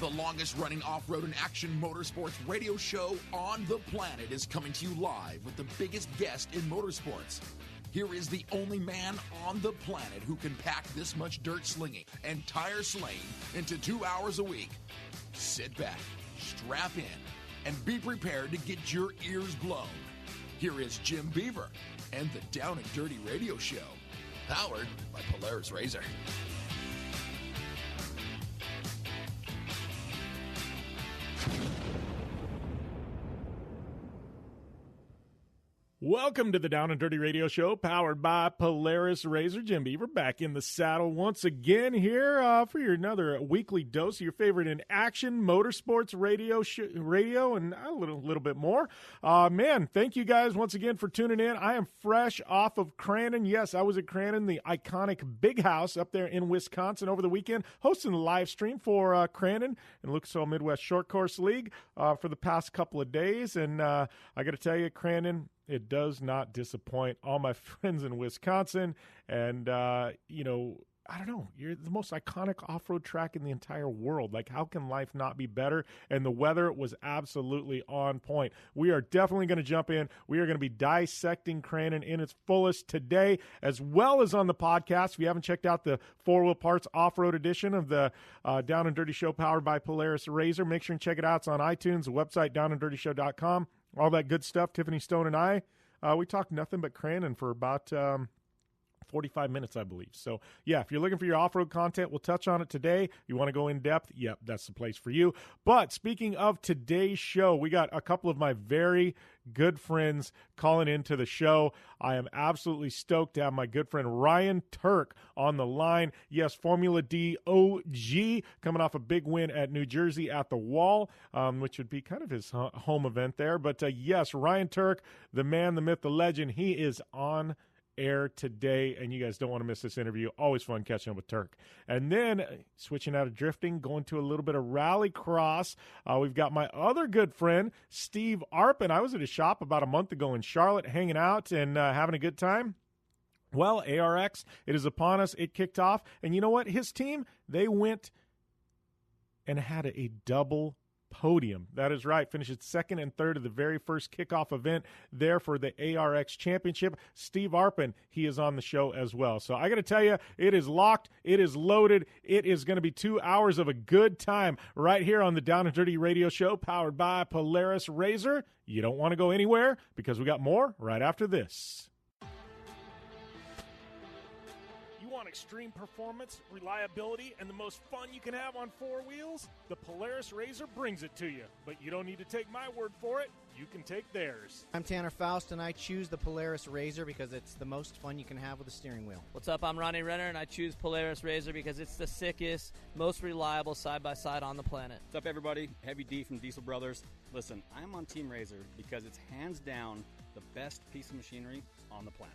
The longest-running off-road and action motorsports radio show on the planet is coming to you live with the biggest guest in motorsports. Here is the only man on the planet who can pack this much dirt slinging and tire slaying into 2 hours a week. Sit back, strap in, and be prepared to get your ears blown. Here is Jim Beaver and the Down and Dirty Radio Show, powered by Polaris Razor. Welcome to the Down and Dirty Radio Show, powered by Polaris Razor. Jim Beaver back in the saddle once again here for your another weekly dose of your favorite in action motorsports radio and a little bit more. Man, thank you guys once again for tuning in. I am fresh off of Crandon. Yes, I was at Crandon, the iconic Big House up there in Wisconsin over the weekend, hosting the live stream for Crandon and Lucas Oil Midwest Short Course League for the past couple of days. And I got to tell you, Crandon, it does not disappoint. All my friends in Wisconsin, and, I don't know, you're the most iconic off-road track in the entire world. Like, how can life not be better? And the weather was absolutely on point. We are definitely going to jump in. We are going to be dissecting Crandon in its fullest today, as well as on the podcast. If you haven't checked out the 4-Wheel Parts off-road edition of the Down and Dirty Show powered by Polaris Razor, make sure and check it out. It's on iTunes, the website, downanddirtyshow.com. All that good stuff. Tiffany Stone and I, we talked nothing but Crandon for about 45 minutes, I believe. So, yeah, if you're looking for your off-road content, we'll touch on it today. You want to go in depth? Yep, that's the place for you. But speaking of today's show, we got a couple of my very good friends calling into the show. I am absolutely stoked to have my good friend Ryan Tuerck on the line. Yes, Formula D OG, coming off a big win at New Jersey at the Wall, which would be kind of his home event there. But yes, Ryan Tuerck, the man, the myth, the legend, he is on air today, and you guys don't want to miss this interview. Always fun catching up with Tuerck. And then switching out of drifting, going to a little bit of rallycross. We've got my other good friend, Steve Arpin. I was at his shop about a month ago in Charlotte, hanging out and having a good time. Well, ARX, it is upon us. It kicked off. And you know what? His team, they went and had a double podium. That is right. Finished second and third of the very first kickoff event there for the ARX Championship. Steve Arpin, he is on the show as well. So I got to tell you, it is locked. It is loaded. It is going to be 2 hours of a good time right here on the Down and Dirty Radio Show, powered by Polaris Razor. You don't want to go anywhere because we got more right after this. Want extreme performance, reliability, and the most fun you can have on 4 wheels? The Polaris Razor brings it to you. But you don't need to take my word for it. You can take theirs. I'm Tanner Faust, and I choose the Polaris Razor because it's the most fun you can have with a steering wheel. What's up? I'm Ronnie Renner, and I choose Polaris Razor because it's the sickest, most reliable side-by-side on the planet. What's up, everybody? Heavy D from Diesel Brothers. Listen, I'm on Team Razor because it's hands down the best piece of machinery on the planet.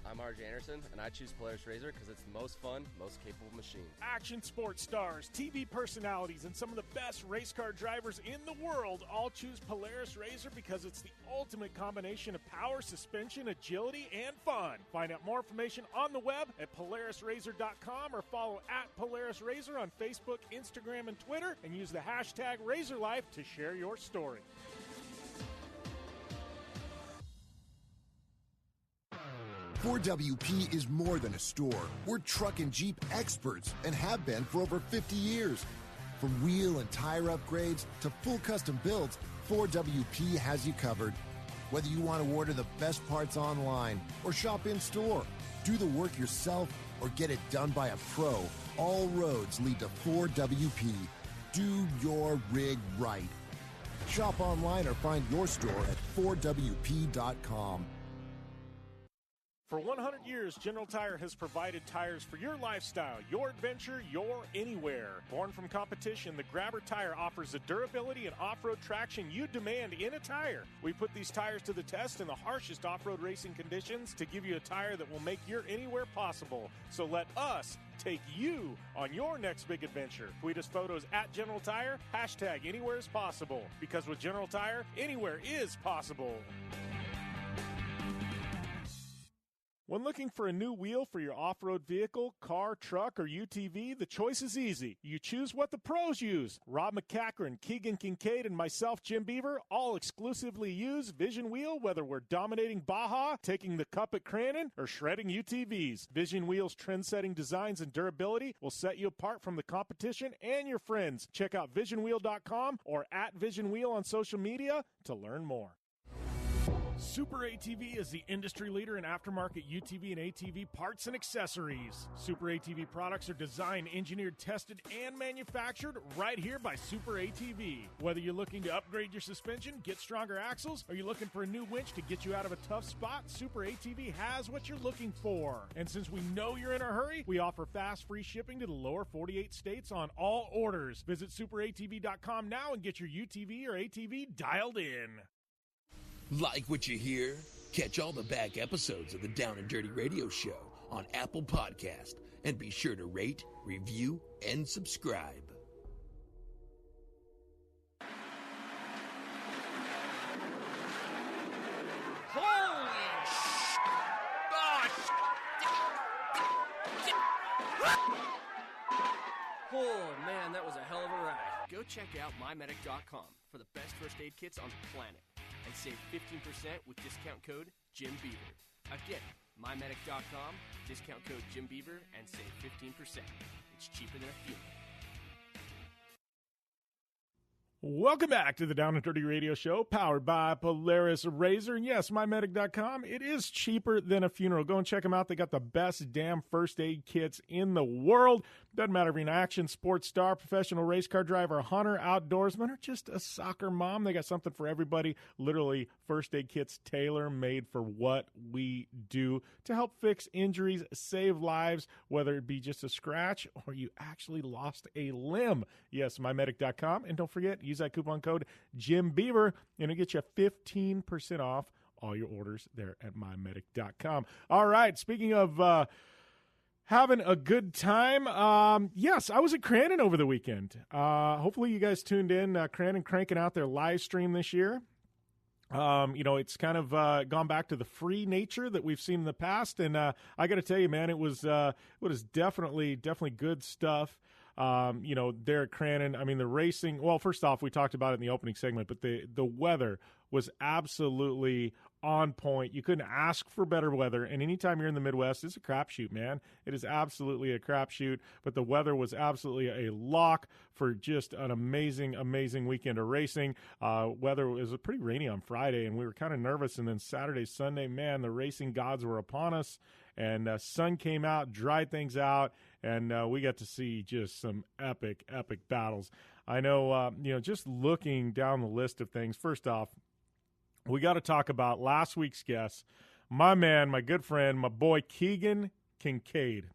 I'm RJ Anderson, and I choose Polaris Razor because it's the most fun, most capable machine. Action sports stars, TV personalities, and some of the best race car drivers in the world all choose Polaris Razor because it's the ultimate combination of power, suspension, agility, and fun. Find out more information on the web at PolarisRazor.com or follow at Polaris Razor on Facebook, Instagram, and Twitter, and use the hashtag RazorLife to share your story. Ford WP is more than a store. We're truck and Jeep experts and have been for over 50 years. From wheel and tire upgrades to full custom builds, Ford WP has you covered. Whether you want to order the best parts online or shop in store, do the work yourself, or get it done by a pro, all roads lead to Ford WP. Do your rig right. Shop online or find your store at FordWP.com. For 100 years, General Tire has provided tires for your lifestyle, your adventure, your anywhere. Born from competition, the Grabber tire offers the durability and off-road traction you demand in a tire. We put these tires to the test in the harshest off-road racing conditions to give you a tire that will make your anywhere possible. So let us take you on your next big adventure. Tweet us photos at General Tire, hashtag anywhere is possible. Because with General Tire, anywhere is possible. When looking for a new wheel for your off-road vehicle, car, truck, or UTV, the choice is easy. You choose what the pros use. Rob McCachran, Keegan Kincaid, and myself, Jim Beaver, all exclusively use Vision Wheel, whether we're dominating Baja, taking the cup at Crandon, or shredding UTVs. Vision Wheel's trend-setting designs and durability will set you apart from the competition and your friends. Check out visionwheel.com or @VisionWheel on social media to learn more. Super ATV is the industry leader in aftermarket UTV and ATV parts and accessories. Super ATV products are designed, engineered, tested, and manufactured right here by Super ATV. Whether you're looking to upgrade your suspension, get stronger axles, or you're looking for a new winch to get you out of a tough spot, Super ATV has what you're looking for. And since we know you're in a hurry, we offer fast, free shipping to the lower 48 states on all orders. Visit superatv.com now and get your UTV or ATV dialed in. Like what you hear? Catch all the back episodes of the Down and Dirty Radio Show on Apple Podcast, and be sure to rate, review, and subscribe. Oh man, that was a hell of a ride. Go check out mymedic.com for the best first aid kits on the planet and save 15% with discount code Jim Beaver. Again, mymedic.com, discount code Jim Beaver, and save 15%. It's cheaper than a funeral. Welcome back to the Down and Dirty Radio Show, powered by Polaris Razor. And yes, mymedic.com, it is cheaper than a funeral. Go and check them out. They got the best damn first aid kits in the world. Doesn't matter if you're an action sports star, professional race car driver, hunter, outdoorsman, or just a soccer mom. They got something for everybody. Literally, first aid kits tailor-made for what we do to help fix injuries, save lives, whether it be just a scratch or you actually lost a limb. Yes, mymedic.com. And don't forget, use that coupon code Jim Beaver, and it'll get you 15% off all your orders there at mymedic.com. All right, speaking of having a good time, yes, I was at Crandon over the weekend. Hopefully you guys tuned in. Crandon cranking out their live stream this year. It's kind of gone back to the free nature that we've seen in the past, and I got to tell you, man, it was definitely good stuff. There at Crandon, I mean, the racing, well, first off, we talked about it in the opening segment, but the weather was absolutely on point. You couldn't ask for better weather, and anytime you're in the Midwest, it's a crapshoot, man. It is absolutely a crapshoot, but the weather was absolutely a lock for just an amazing weekend of racing. Weather was pretty rainy on Friday, and we were kind of nervous, and then Saturday, Sunday, man, the racing gods were upon us, and sun came out, dried things out, and we got to see just some epic battles. I know, just looking down the list of things, first off, we got to talk about last week's guest, my man, my good friend, my boy Keegan Kincaid.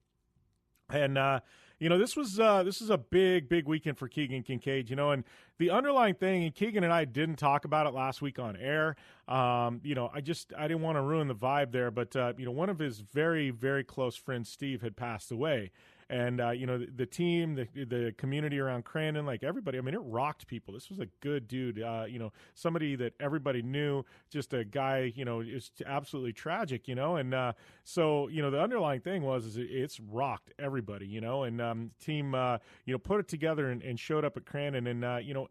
And, this was a big weekend for Keegan Kincaid, and the underlying thing, and Keegan and I didn't talk about it last week on air. I didn't want to ruin the vibe there, but, one of his very close friends, Steve, had passed away. And, the team, the community around Crandon, like everybody, I mean, it rocked people. This was a good dude, somebody that everybody knew, just a guy, it's absolutely tragic, and so, the underlying thing was it's rocked everybody, and team, put it together and showed up at Crandon. And,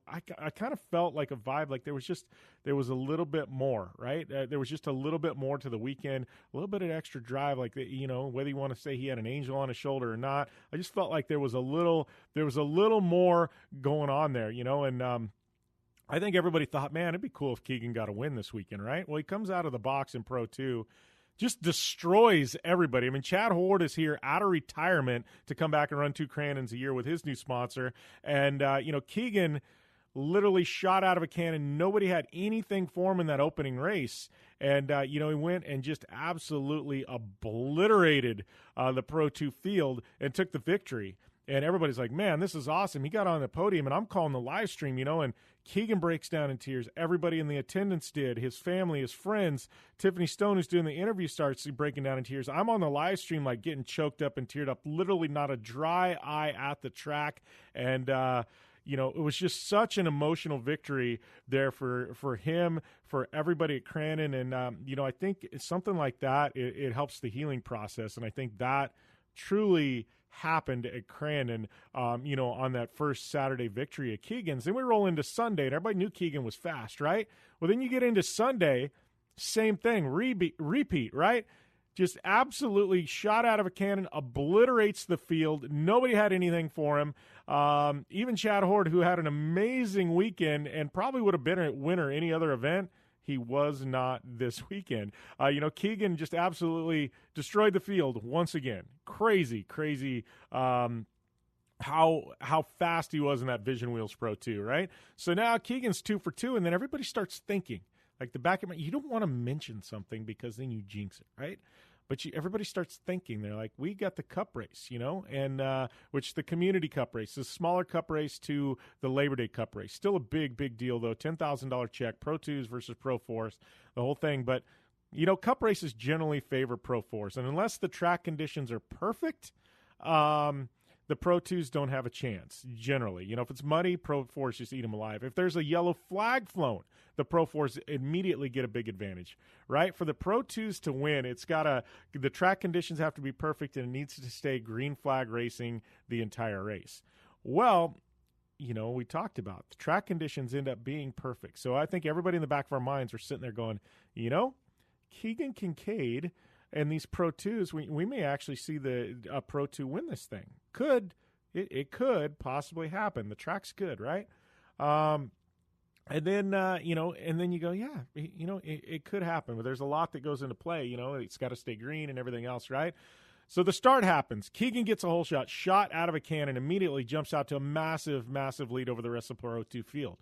I kind of felt like a vibe, like there was a little bit more, right? There was just a little bit more to the weekend, a little bit of extra drive, like, whether you want to say he had an angel on his shoulder or not. I just felt like there was a little more going on there, and I think everybody thought, man, it'd be cool if Keegan got a win this weekend, right? Well, he comes out of the box in Pro 2, just destroys everybody. I mean, Chad Horde is here out of retirement to come back and run 2 Crandons a year with his new sponsor, and Keegan literally shot out of a cannon. Nobody had anything for him in that opening race. And, he went and just absolutely obliterated the Pro 2 field and took the victory. And everybody's like, man, this is awesome. He got on the podium, and I'm calling the live stream, and Keegan breaks down in tears. Everybody in the attendance did. His family, his friends. Tiffany Stone, who's doing the interview, starts breaking down in tears. I'm on the live stream, like, getting choked up and teared up. Literally not a dry eye at the track. And, it was just such an emotional victory there for him, for everybody at Crandon. And, I think something like that, it helps the healing process. And I think that truly happened at Crandon, on that first Saturday victory at Keegan's. Then we roll into Sunday, and everybody knew Keegan was fast, right? Well, then you get into Sunday, same thing, repeat, right? Just absolutely shot out of a cannon, obliterates the field. Nobody had anything for him. Even Chad Horde, who had an amazing weekend and probably would have been a winner any other event, he was not this weekend. Keegan just absolutely destroyed the field once again. Crazy, how fast he was in that Vision Wheels Pro 2, right? So now Keegan's 2 for 2, and then everybody starts thinking. Like the back of my, you don't want to mention something because then you jinx it, right? But everybody starts thinking. They're like, we got the cup race, and which the community cup race, the smaller cup race to the Labor Day cup race. Still a big deal, though. $10,000 check, Pro 2s versus Pro 4s, the whole thing. But, cup races generally favor Pro 4s. And unless the track conditions are perfect, the Pro 2s don't have a chance, generally. If it's muddy, Pro 4s just eat them alive. If there's a yellow flag flown, the Pro 4s immediately get a big advantage, right? For the Pro 2s to win, the track conditions have to be perfect, and it needs to stay green flag racing the entire race. Well, we talked about the track conditions end up being perfect. So I think everybody in the back of our minds are sitting there going, Keegan Kincaid and these Pro 2s, we may actually see the Pro 2 win this thing. It could possibly happen. The track's good, right? And then you go, yeah, it could happen. But there's a lot that goes into play. It's got to stay green and everything else, right? So the start happens. Keegan gets a hole shot out of a cannon, immediately jumps out to a massive lead over the rest of the Pro 2 field.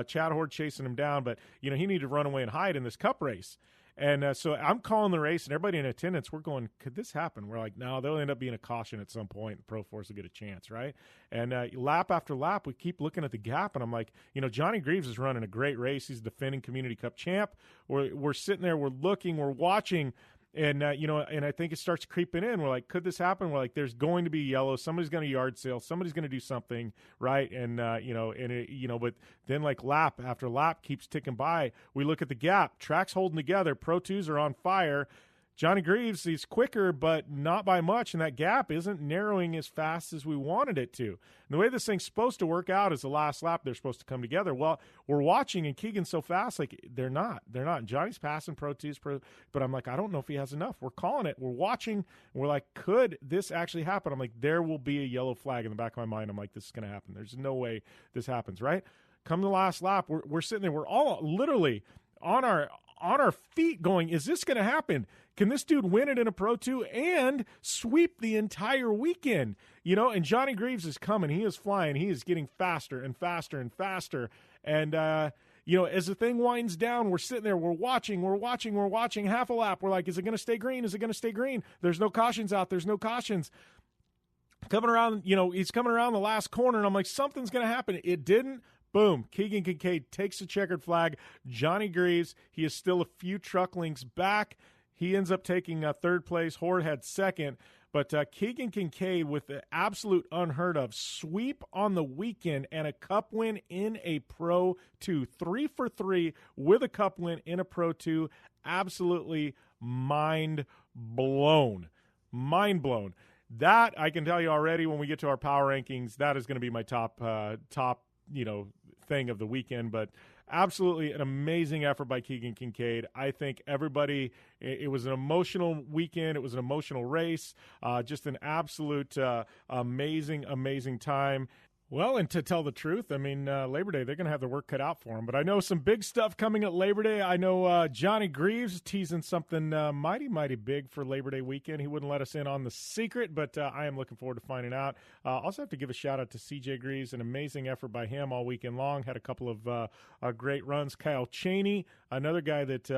Chad Horde chasing him down, but, he needed to run away and hide in this cup race. And so I'm calling the race, and everybody in attendance, we're going, could this happen? We're like, no, there'll end up being a caution at some point. The Pro 4s will get a chance, right? And lap after lap, we keep looking at the gap, and I'm like, Johnny Greaves is running a great race. He's defending Community Cup champ. We're sitting there, we're looking, we're watching, and and I think it starts creeping in. We're like, could this happen? We're like, there's going to be yellow. Somebody's going to yard sale. Somebody's going to do something, right? And but then like lap after lap keeps ticking by. We look at the gap. Track's holding together. Pro 2s are on fire. Johnny Greaves, he's quicker, but not by much, and that gap isn't narrowing as fast as we wanted it to. And the way this thing's supposed to work out is the last lap they're supposed to come together. Well, we're watching, and Keegan's so fast, like, they're not. Johnny's passing Pro 2s, but I'm like, I don't know if he has enough. We're calling it. We're watching, and we're like, could this actually happen? I'm like, there will be a yellow flag in the back of my mind. I'm like, this is going to happen. There's no way this happens, right? Come the last lap, we're sitting there. We're all literally on our feet going, is this going to happen? Can this dude win it in a Pro 2 and sweep the entire weekend? And Johnny Greaves is coming. He is flying. He is getting faster and faster and faster. And, as the thing winds down, we're sitting there, we're watching half a lap. We're like, is it going to stay green? Is it going to stay green? There's no cautions out. There's no cautions. Coming around, he's coming around the last corner, and I'm like, something's going to happen. It didn't. Boom. Keegan Kincaid takes the checkered flag. Johnny Greaves, he is still a few truck lengths back. He ends up taking third place. Horde had second. But Keegan Kincaid with the absolute unheard of sweep on the weekend and a cup win in a Pro 2. 3 for 3 with a cup win in a Pro 2. Absolutely mind blown. Mind blown. That, I can tell you already when we get to our power rankings, that is going to be my top thing of the weekend. But absolutely an amazing effort by Keegan Kincaid. I think everybody, it was an emotional weekend. It was an emotional race. Just an absolute amazing time. Well, and to tell the truth, I mean, Labor Day, they're going to have their work cut out for them. But I know some big stuff coming at Labor Day. I know Johnny Greaves teasing something mighty big for Labor Day weekend. He wouldn't let us in on the secret, but I am looking forward to finding out. Also have to give a shout-out to CJ Greaves, an amazing effort by him all weekend long. Had a couple of great runs. Kyle Cheney, another guy that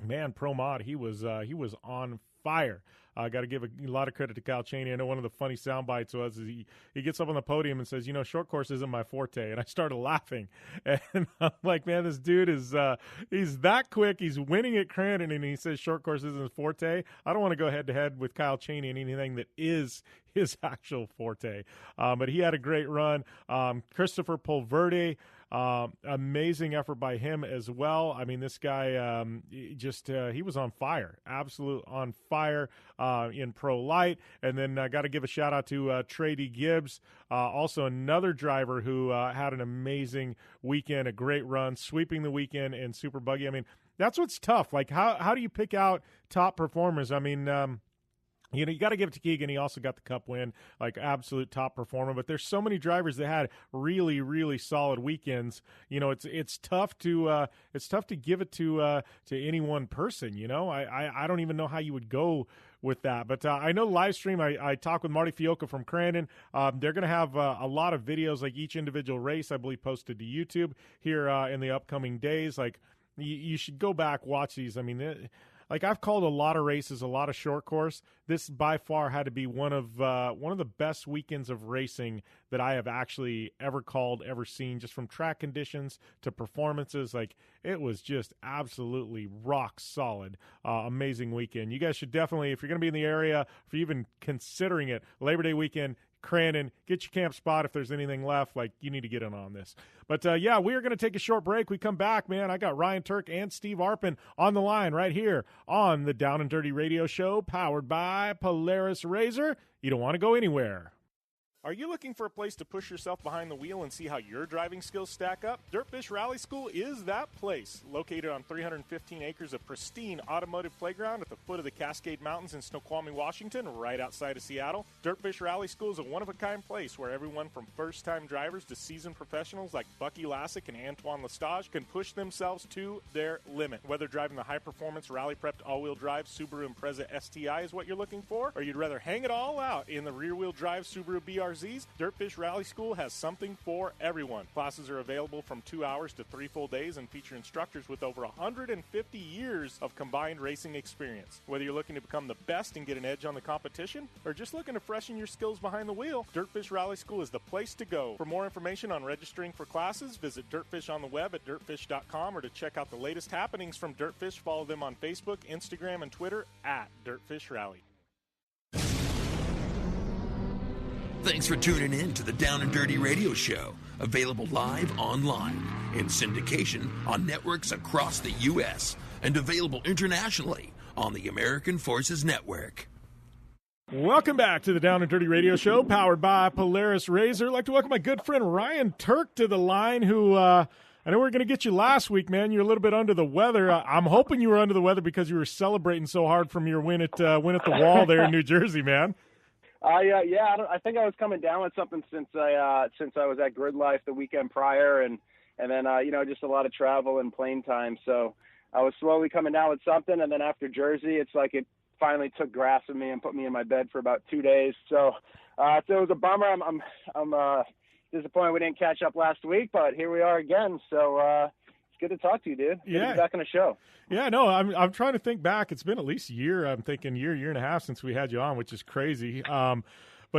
man, Pro Mod, he was on fire. I got to give a lot of credit to Kyle Chaney. I know one of the funny sound bites was he gets up on the podium and says, short course isn't my forte. And I started laughing. And I'm like, man, this dude is he's that quick. He's winning at Crandon, and he says short course isn't his forte. I don't want to go head-to-head with Kyle Chaney in anything that is his actual forte. But he had a great run. Christopher Polverde, amazing effort by him as well. I mean, this guy he was on fire, absolute on fire in Pro Light. And then I got to give a shout out to Trady Gibbs, also another driver who had an amazing weekend, a great run, sweeping the weekend in Super Buggy. I mean, that's what's tough. Like, how do you pick out top performers? I mean, you got to give it to Keegan. He also got the Cup win, like absolute top performer. But there's so many drivers that had really, really solid weekends. It's tough to give it to any one person. I don't even know how you would go with that. But I know live stream. I talked with Marty Fiocca from Crandon. They're going to have a lot of videos, like each individual race, I believe, posted to YouTube here in the upcoming days. Like you should go back, watch these. I mean. Like, I've called a lot of races, a lot of short course. This by far had to be one of the best weekends of racing that I have actually ever called, ever seen, just from track conditions to performances. Like, it was just absolutely rock solid. Amazing weekend. You guys should definitely, if you're going to be in the area, if you're even considering it, Labor Day weekend, Crandon, get your camp spot if there's anything left. Like, you need to get in on this. But, we are going to take a short break. We come back, man. I got Ryan Tuerck and Steve Arpin on the line right here on the Down and Dirty Radio Show, powered by Polaris Razor. You don't want to go anywhere. Are you looking for a place to push yourself behind the wheel and see how your driving skills stack up? Dirtfish Rally School is that place. Located on 315 acres of pristine automotive playground at the foot of the Cascade Mountains in Snoqualmie, Washington, right outside of Seattle, Dirtfish Rally School is a one-of-a-kind place where everyone from first-time drivers to seasoned professionals like Bucky Lassick and Antoine Lestage can push themselves to their limit. Whether driving the high-performance, rally-prepped all-wheel drive Subaru Impreza STI is what you're looking for, or you'd rather hang it all out in the rear-wheel drive Subaru BRZs, Dirtfish Rally School has something for everyone. Classes are available from 2 hours to 3 full days and feature instructors with over 150 years of combined racing experience. Whether you're looking to become the best and get an edge on the competition, or just looking to freshen your skills behind the wheel, Dirtfish Rally School is the place to go. For more information on registering for classes, visit Dirtfish on the web at dirtfish.com, or to check out the latest happenings from Dirtfish, follow them on Facebook, Instagram, and Twitter at Dirtfish Rally. Thanks for tuning in to the Down and Dirty Radio Show, available live online, in syndication on networks across the U.S., and available internationally on the American Forces Network. Welcome back to the Down and Dirty Radio Show, powered by Polaris Razor. I'd like to welcome my good friend Ryan Tuerck to the line, who I know we were going to get you last week, man. You're a little bit under the weather. I'm hoping you were under the weather because you were celebrating so hard from your win at the Wall there in New Jersey, man. I think I was coming down with something since I was at Grid Life the weekend prior, and then just a lot of travel and plane time. So I was slowly coming down with something, and then after Jersey, it's like it finally took grasp of me and put me in my bed for about 2 days. So it was a bummer. I'm disappointed we didn't catch up last week, but here we are again. So it's good to talk to you, dude. Good to be back on the show. Yeah, no, I'm trying to think back. It's been at least a year. I'm thinking year and a half since we had you on, which is crazy. You're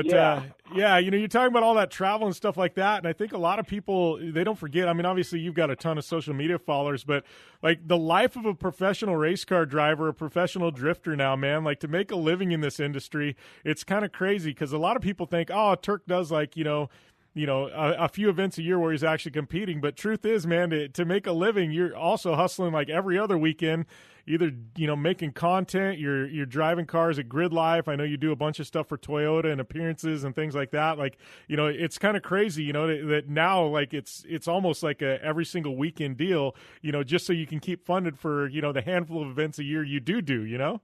talking about all that travel and stuff like that, and I think a lot of people, they don't forget. I mean, obviously you've got a ton of social media followers, but like the life of a professional race car driver, a professional drifter now, man, like to make a living in this industry, it's kind of crazy because a lot of people think, oh, Tuerck does like, a few events a year where he's actually competing. But truth is, man, to make a living, you're also hustling like every other weekend, either, making content, you're driving cars at Grid Life. I know you do a bunch of stuff for Toyota and appearances and things like that. Like, it's kind of crazy, that now like it's almost like a every single weekend deal, just so you can keep funded for, the handful of events a year you do.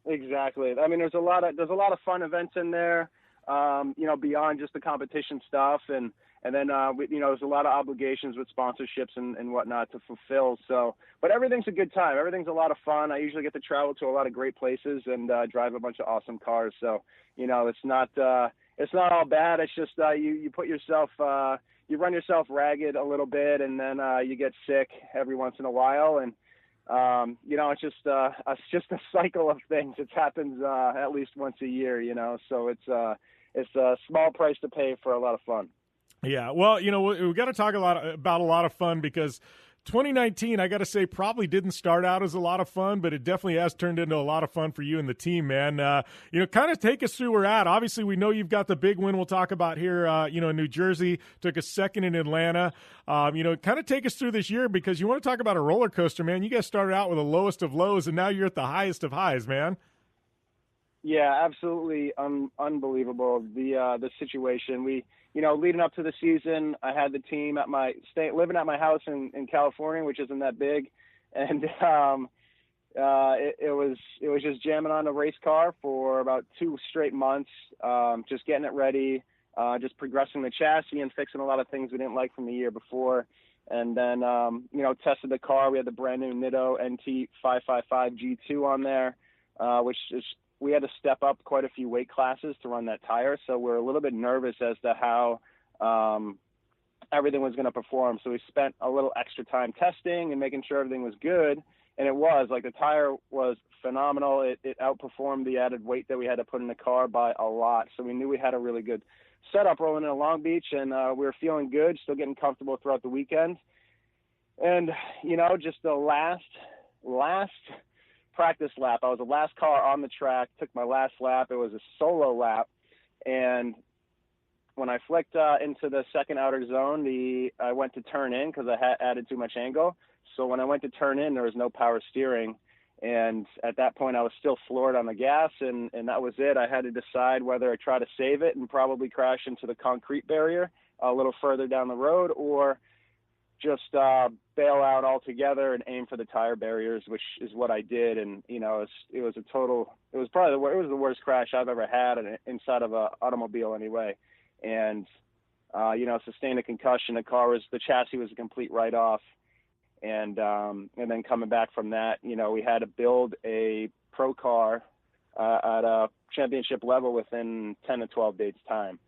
Exactly. I mean, there's a lot of fun events in there. Beyond just the competition stuff. And then, there's a lot of obligations with sponsorships and whatnot to fulfill. So, but everything's a good time. Everything's a lot of fun. I usually get to travel to a lot of great places and drive a bunch of awesome cars. So, it's not all bad. It's just you put yourself, you run yourself ragged a little bit, and then you get sick every once in a while. And it's just a cycle of things. It happens at least once a year, so it's a small price to pay for a lot of fun. Yeah, well, we got to talk about a lot of fun, because 2019, I got to say, probably didn't start out as a lot of fun, but it definitely has turned into a lot of fun for you and the team, man. Kind of take us through where we're at. Obviously, we know you've got the big win we'll talk about here, in New Jersey, took a second in Atlanta. Kind of take us through this year, because you want to talk about a roller coaster, man. You guys started out with the lowest of lows, and now you're at the highest of highs, man. Yeah, absolutely unbelievable, the situation. Leading up to the season, I had the team living at my house in California, which isn't that big. And it was just jamming on a race car for about 2 straight months, just getting it ready, just progressing the chassis and fixing a lot of things we didn't like from the year before. And then, tested the car. We had the brand new Nitto NT 555 G2 on there, which is, we had to step up quite a few weight classes to run that tire. So we're a little bit nervous as to how everything was going to perform. So we spent a little extra time testing and making sure everything was good. And it was, the tire was phenomenal. It outperformed the added weight that we had to put in the car by a lot. So we knew we had a really good setup rolling into Long Beach, and we were feeling good, still getting comfortable throughout the weekend. And, just the last practice lap, I was the last car on the track, took my last lap. It was a solo lap, and when I flicked into the second outer zone, I went to turn in because I had added too much angle. So when I went to turn in, there was no power steering, and at that point I was still floored on the gas, and that was it. I had to decide whether I try to save it and probably crash into the concrete barrier a little further down the road, or just bail out altogether and aim for the tire barriers, which is what I did. And it was the worst crash I've ever had inside of an automobile anyway. And sustained a concussion. The chassis was a complete write-off, and then coming back from that, we had to build a pro car at a championship level within 10 to 12 days time.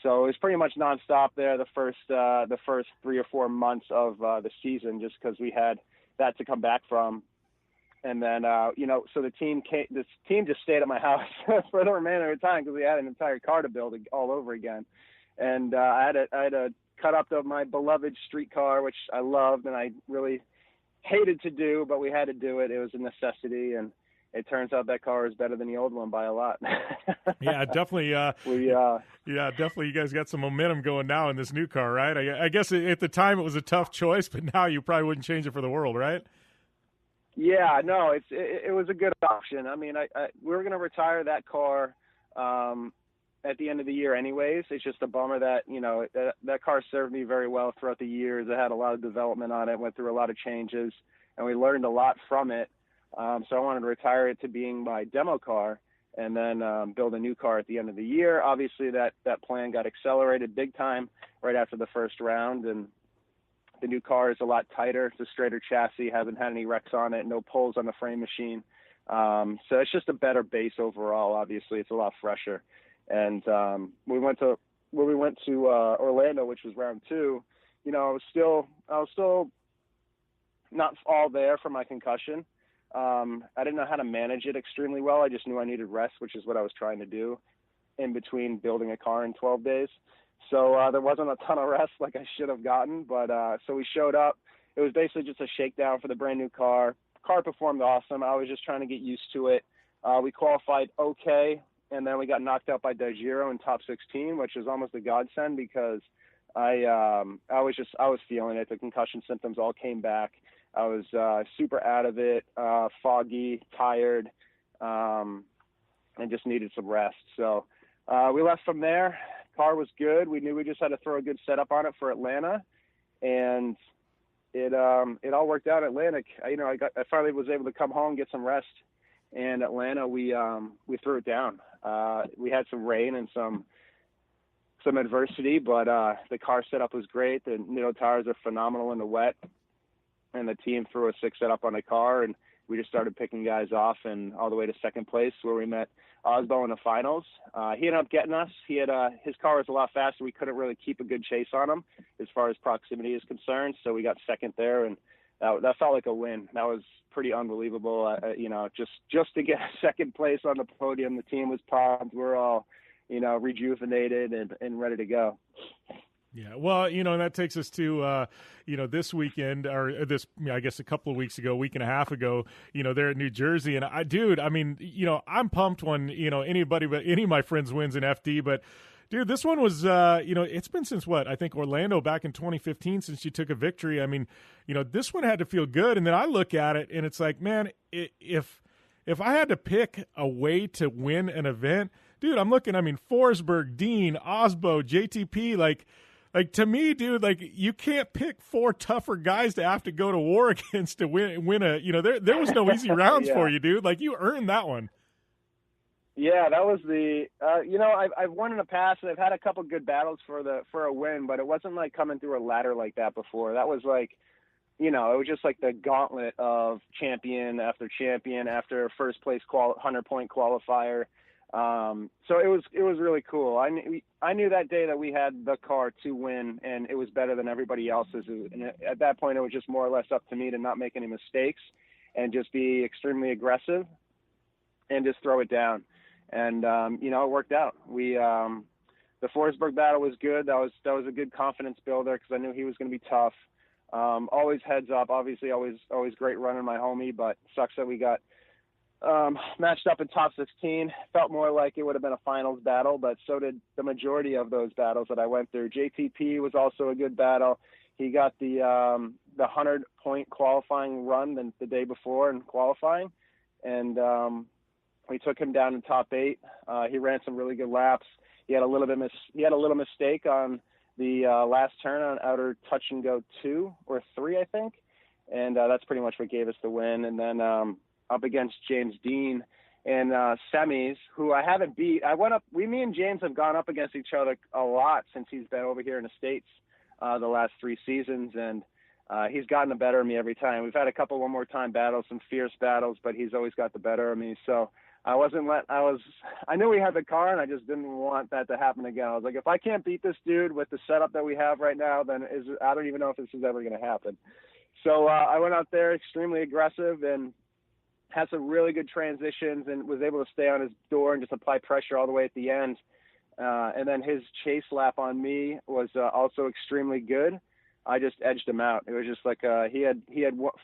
So it was pretty much nonstop there the first 3 or 4 months of the season, just because we had that to come back from. And then so this team just stayed at my house for the remainder of the time because we had an entire car to build all over again. And I had to cut up my beloved street car, which I loved and I really hated to do, but we had to do it. It was a necessity, and it turns out that car is better than the old one by a lot. Yeah, definitely. Definitely. You guys got some momentum going now in this new car, right? I guess at the time it was a tough choice, but now you probably wouldn't change it for the world, right? Yeah, no, it was a good option. I mean, we were going to retire that car at the end of the year anyways. It's just a bummer that, that car served me very well throughout the years. It had a lot of development on it, went through a lot of changes, and we learned a lot from it. So I wanted to retire it to being my demo car and then build a new car at the end of the year. Obviously, that plan got accelerated big time right after the first round, and the new car is a lot tighter. It's a straighter chassis, hasn't had any wrecks on it, no pulls on the frame machine. So it's just a better base overall. Obviously, it's a lot fresher. And we went to Orlando, which was round 2. I was still not all there for my concussion. I didn't know how to manage it extremely well. I just knew I needed rest, which is what I was trying to do in between building a car in 12 days. So there wasn't a ton of rest like I should have gotten, but so we showed up. It was basically just a shakedown for the brand new car. Car performed awesome. I was just trying to get used to it. We qualified okay, and then we got knocked out by Dajiro in top 16, which was almost a godsend because I was feeling it. The concussion symptoms all came back. I was super out of it, foggy, tired, and just needed some rest. So we left from there. Car was good. We knew we just had to throw a good setup on it for Atlanta, and it all worked out at Atlanta. I finally was able to come home, get some rest. And Atlanta, we threw it down. We had some rain and some adversity, but the car setup was great. The Nitto tires are phenomenal in the wet, and the team threw a 6 setup on the car, and we just started picking guys off and all the way to second place where we met Osbo in the finals. He ended up getting us. He had his car was a lot faster. We couldn't really keep a good chase on him as far as proximity is concerned, so we got second there, and that felt like a win. That was pretty unbelievable. Just to get second place on the podium, the team was pumped. We're all, rejuvenated and ready to go. Yeah, well, that takes us to, this weekend, or this, I guess a couple of weeks ago, week and a half ago, there at New Jersey. And I'm pumped when, any of my friends wins in FD. But, dude, this one was, it's been since I think Orlando back in 2015 since you took a victory. I mean, this one had to feel good. And then I look at it and it's like, man, if I had to pick a way to win an event, dude, I'm looking, Forsberg, Dean, Osbo, JTP, like to me, dude, like you can't pick 4 tougher guys to have to go to war against to win a, there was no easy rounds for you, dude. Like you earned that one. Yeah, that was the, I've won in the past and I've had a couple good battles for a win, but it wasn't like coming through a ladder like that before. That was like, it was just like the gauntlet of champion after first place 100-point qualifier. So it was really cool. I knew that day that we had the car to win, and it was better than everybody else's. And at that point, it was just more or less up to me to not make any mistakes and just be extremely aggressive and just throw it down. And it worked out. The Forsberg battle was good. That was a good confidence builder because I knew he was going to be tough. Always heads up. Obviously, always great running my homie, but sucks that we got matched up in top 16. Felt more like it would have been a finals battle, but so did the majority of those battles that I went through. JTP was also a good battle. He got the 100-point qualifying run the day before in qualifying, and we took him down in top 8. He ran some really good laps. He had a little mistake on the last turn on outer touch and go 2 or 3, I think, and that's pretty much what gave us the win. And then up against James Dean in semis, who I haven't beat. Me and James have gone up against each other a lot since he's been over here in the States the last 3 seasons, and he's gotten the better of me every time. We've had a couple one more time battles, some fierce battles, but he's always got the better of me. So I knew we had the car, and I just didn't want that to happen again. I was like, if I can't beat this dude with the setup that we have right now, then I don't even know if this is ever going to happen. So I went out there extremely aggressive and had some really good transitions and was able to stay on his door and just apply pressure all the way at the end. And then his chase lap on me was also extremely good. I just edged him out. It was just like he had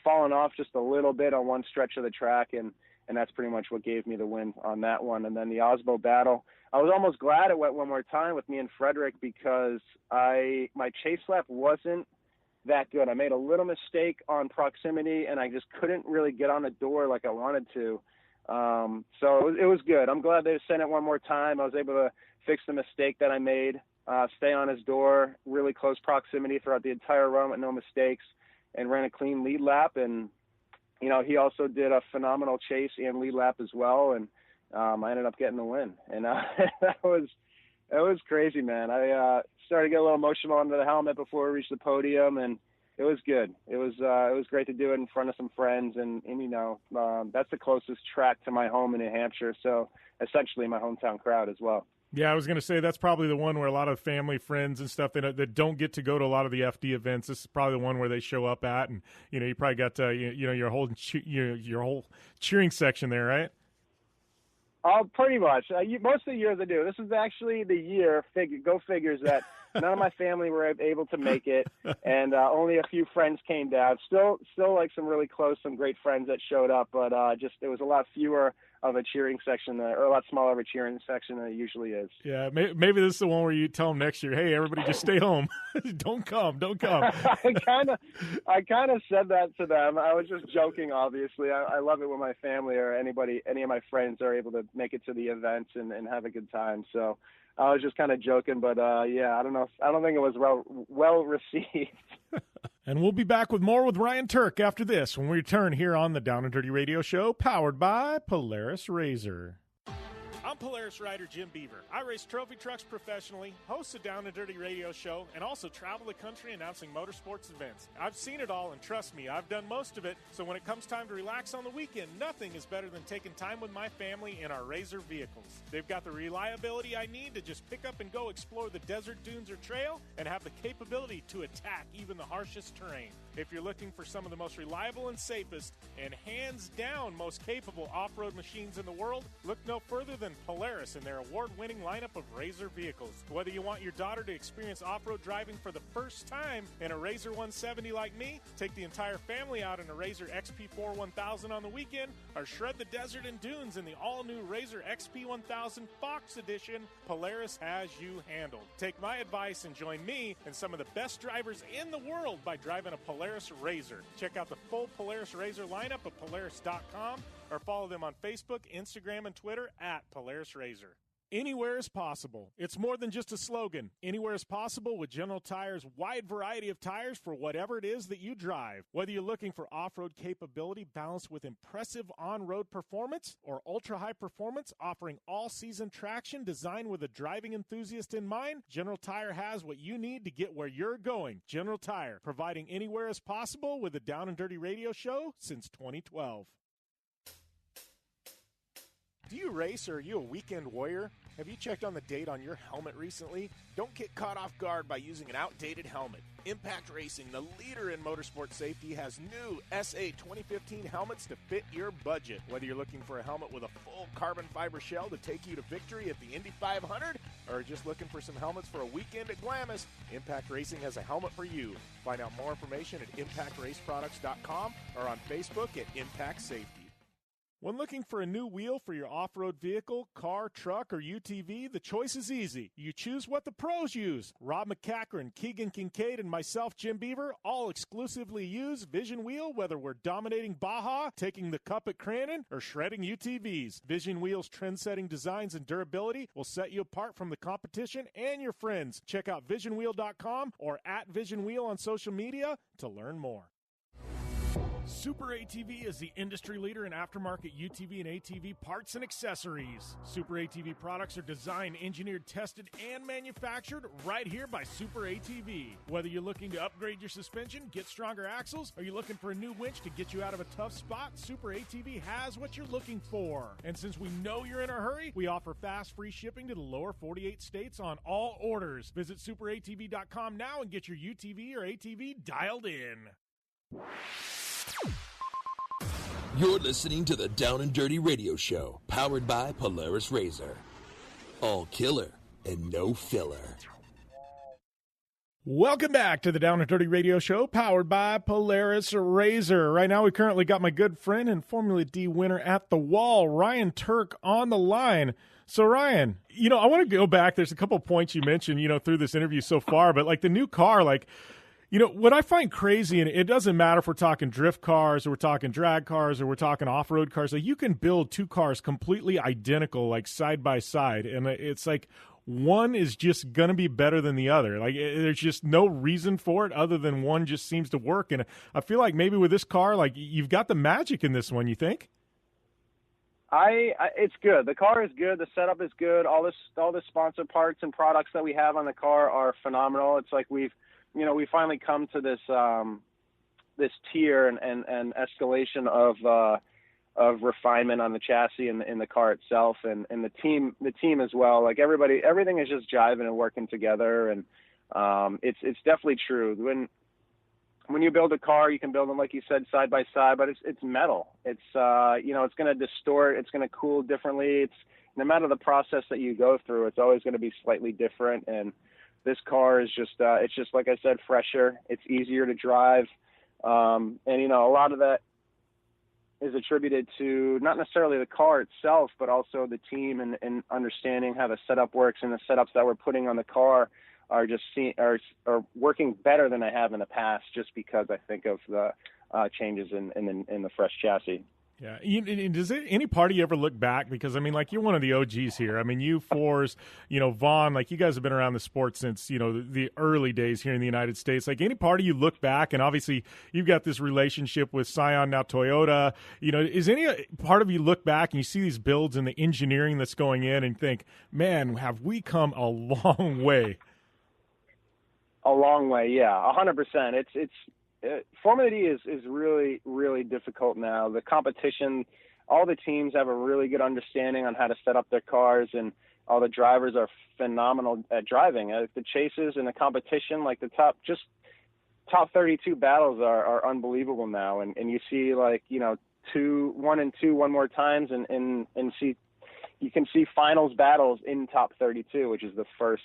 fallen off just a little bit on one stretch of the track, and that's pretty much what gave me the win on that one. And then the Osbo battle, I was almost glad it went one more time with me and Frederick because my chase lap wasn't that good. I made a little mistake on proximity, and I just couldn't really get on the door like I wanted to. So it was good. I'm glad they sent it one more time. I was able to fix the mistake that I made, stay on his door, really close proximity throughout the entire run with no mistakes, and ran a clean lead lap. And, he also did a phenomenal chase and lead lap as well. And I ended up getting the win. And it was crazy, man. I started to get a little emotional under the helmet before we reached the podium, and it was good. It was great to do it in front of some friends, and that's the closest track to my home in New Hampshire, so essentially my hometown crowd as well. Yeah, I was going to say that's probably the one where a lot of family, friends, and stuff that don't get to go to a lot of the FD events. This is probably the one where they show up at, and you probably got your whole cheering section there, right? Oh, pretty much. Most of the years I do. This is actually the year, go figures, that none of my family were able to make it, and only a few friends came down. Still like some really close, some great friends that showed up, but it was a lot fewer of a cheering section, or a lot smaller of a cheering section than it usually is. Yeah, maybe this is the one where you tell them next year, hey, everybody just stay home. Don't come. I kind of said that to them. I was just joking, obviously. I love it when my family or any of my friends are able to make it to the events and have a good time. So I was just kind of joking, but yeah, I don't know. I don't think it was well received. And we'll be back with more with Ryan Tuerck after this when we return here on the Down and Dirty Radio Show, powered by Polaris RZR. I'm Polaris rider Jim Beaver. I race trophy trucks professionally, host a Down and Dirty Radio Show, and also travel the country announcing motorsports events. I've seen it all, and trust me, I've done most of it. So when it comes time to relax on the weekend, nothing is better than taking time with my family in our RZR vehicles. They've got the reliability I need to just pick up and go explore the desert, dunes, or trail, and have the capability to attack even the harshest terrain. If you're looking for some of the most reliable and safest and hands-down most capable off-road machines in the world, look no further than Polaris and their award-winning lineup of RZR vehicles. Whether you want your daughter to experience off-road driving for the first time in a RZR 170 like me, take the entire family out in a RZR XP4 1000 on the weekend, or shred the desert and dunes in the all-new RZR XP 1000 Fox Edition, Polaris has you handled. Take my advice and join me and some of the best drivers in the world by driving a Polaris RZR. Check out the full Polaris RZR lineup at Polaris.com or follow them on Facebook, Instagram, and Twitter at Polaris RZR. Anywhere is possible. It's more than just a slogan. Anywhere is possible with General Tire's wide variety of tires for whatever it is that you drive. Whether you're looking for off-road capability balanced with impressive on-road performance or ultra-high performance offering all-season traction designed with a driving enthusiast in mind, General Tire has what you need to get where you're going. General Tire, providing anywhere is possible with the Down and Dirty Radio Show since 2012. Do you race or are you a weekend warrior? Have you checked on the date on your helmet recently? Don't get caught off guard by using an outdated helmet. Impact Racing, the leader in motorsport safety, has new SA 2015 helmets to fit your budget. Whether you're looking for a helmet with a full carbon fiber shell to take you to victory at the Indy 500 or just looking for some helmets for a weekend at Glamis, Impact Racing has a helmet for you. Find out more information at impactraceproducts.com or on Facebook at Impact Safety. When looking for a new wheel for your off-road vehicle, car, truck, or UTV, the choice is easy. You choose what the pros use. Rob McCachran, Keegan Kincaid, and myself, Jim Beaver, all exclusively use Vision Wheel, whether we're dominating Baja, taking the cup at Crandon, or shredding UTVs. Vision Wheel's trend-setting designs and durability will set you apart from the competition and your friends. Check out visionwheel.com or at Vision Wheel on social media to learn more. Super ATV is the industry leader in aftermarket UTV and ATV parts and accessories. Super ATV products are designed, engineered, tested, and manufactured right here by Super ATV. Whether you're looking to upgrade your suspension, get stronger axles, or you're looking for a new winch to get you out of a tough spot, Super ATV has what you're looking for. And since we know you're in a hurry, we offer fast, free shipping to the lower 48 states on all orders. Visit superatv.com now and get your UTV or ATV dialed in. You're listening to the Down and Dirty Radio Show, powered by Polaris RZR. All killer and no filler. Welcome back to the Down and Dirty Radio Show, powered by Polaris RZR. Right now, we currently got my good friend and Formula D winner at the wall, Ryan Tuerck, on the line. So, Ryan, I want to go back. There's a couple points you mentioned, through this interview so far, but like the new car, what I find crazy, and it doesn't matter if we're talking drift cars or we're talking drag cars or we're talking off-road cars, like you can build two cars completely identical, like side by side, and it's like one is just going to be better than the other. Like there's just no reason for it other than one just seems to work, and I feel like maybe with this car, like you've got the magic in this one, you think? It's good. The car is good. The setup is good. All the sponsor parts and products that we have on the car are phenomenal. It's like we finally come to this this tier and escalation of refinement on the chassis and in the car itself and the team as well. Like everything is just jiving and working together, and it's definitely true. When you build a car, you can build them, like you said, side by side, but it's metal. It's it's going to distort. It's going to cool differently. It's no matter the process that you go through, it's always going to be slightly different. And this car is just, it's just, like I said, fresher. It's easier to drive. And, a lot of that is attributed to not necessarily the car itself, but also the team and understanding how the setup works, and the setups that we're putting on the car are just are working better than I have in the past, just because I think of the changes in the fresh chassis. Yeah. Does any part of you ever look back? Because, you're one of the OGs here. You, Forrest, Vaughn, you guys have been around the sport since, the early days here in the United States. Any part of you look back, and obviously you've got this relationship with Scion, now Toyota. Is any part of you look back and you see these builds and the engineering that's going in and think, man, have we come a long way? A long way, yeah, 100%. Formula D is really, really difficult now. The competition, all the teams have a really good understanding on how to set up their cars, and all the drivers are phenomenal at driving. The chases and the competition, like the top, just top 32 battles are unbelievable now. And you see, like, 1 and 2 one more times and you can see finals battles in top 32, which is the first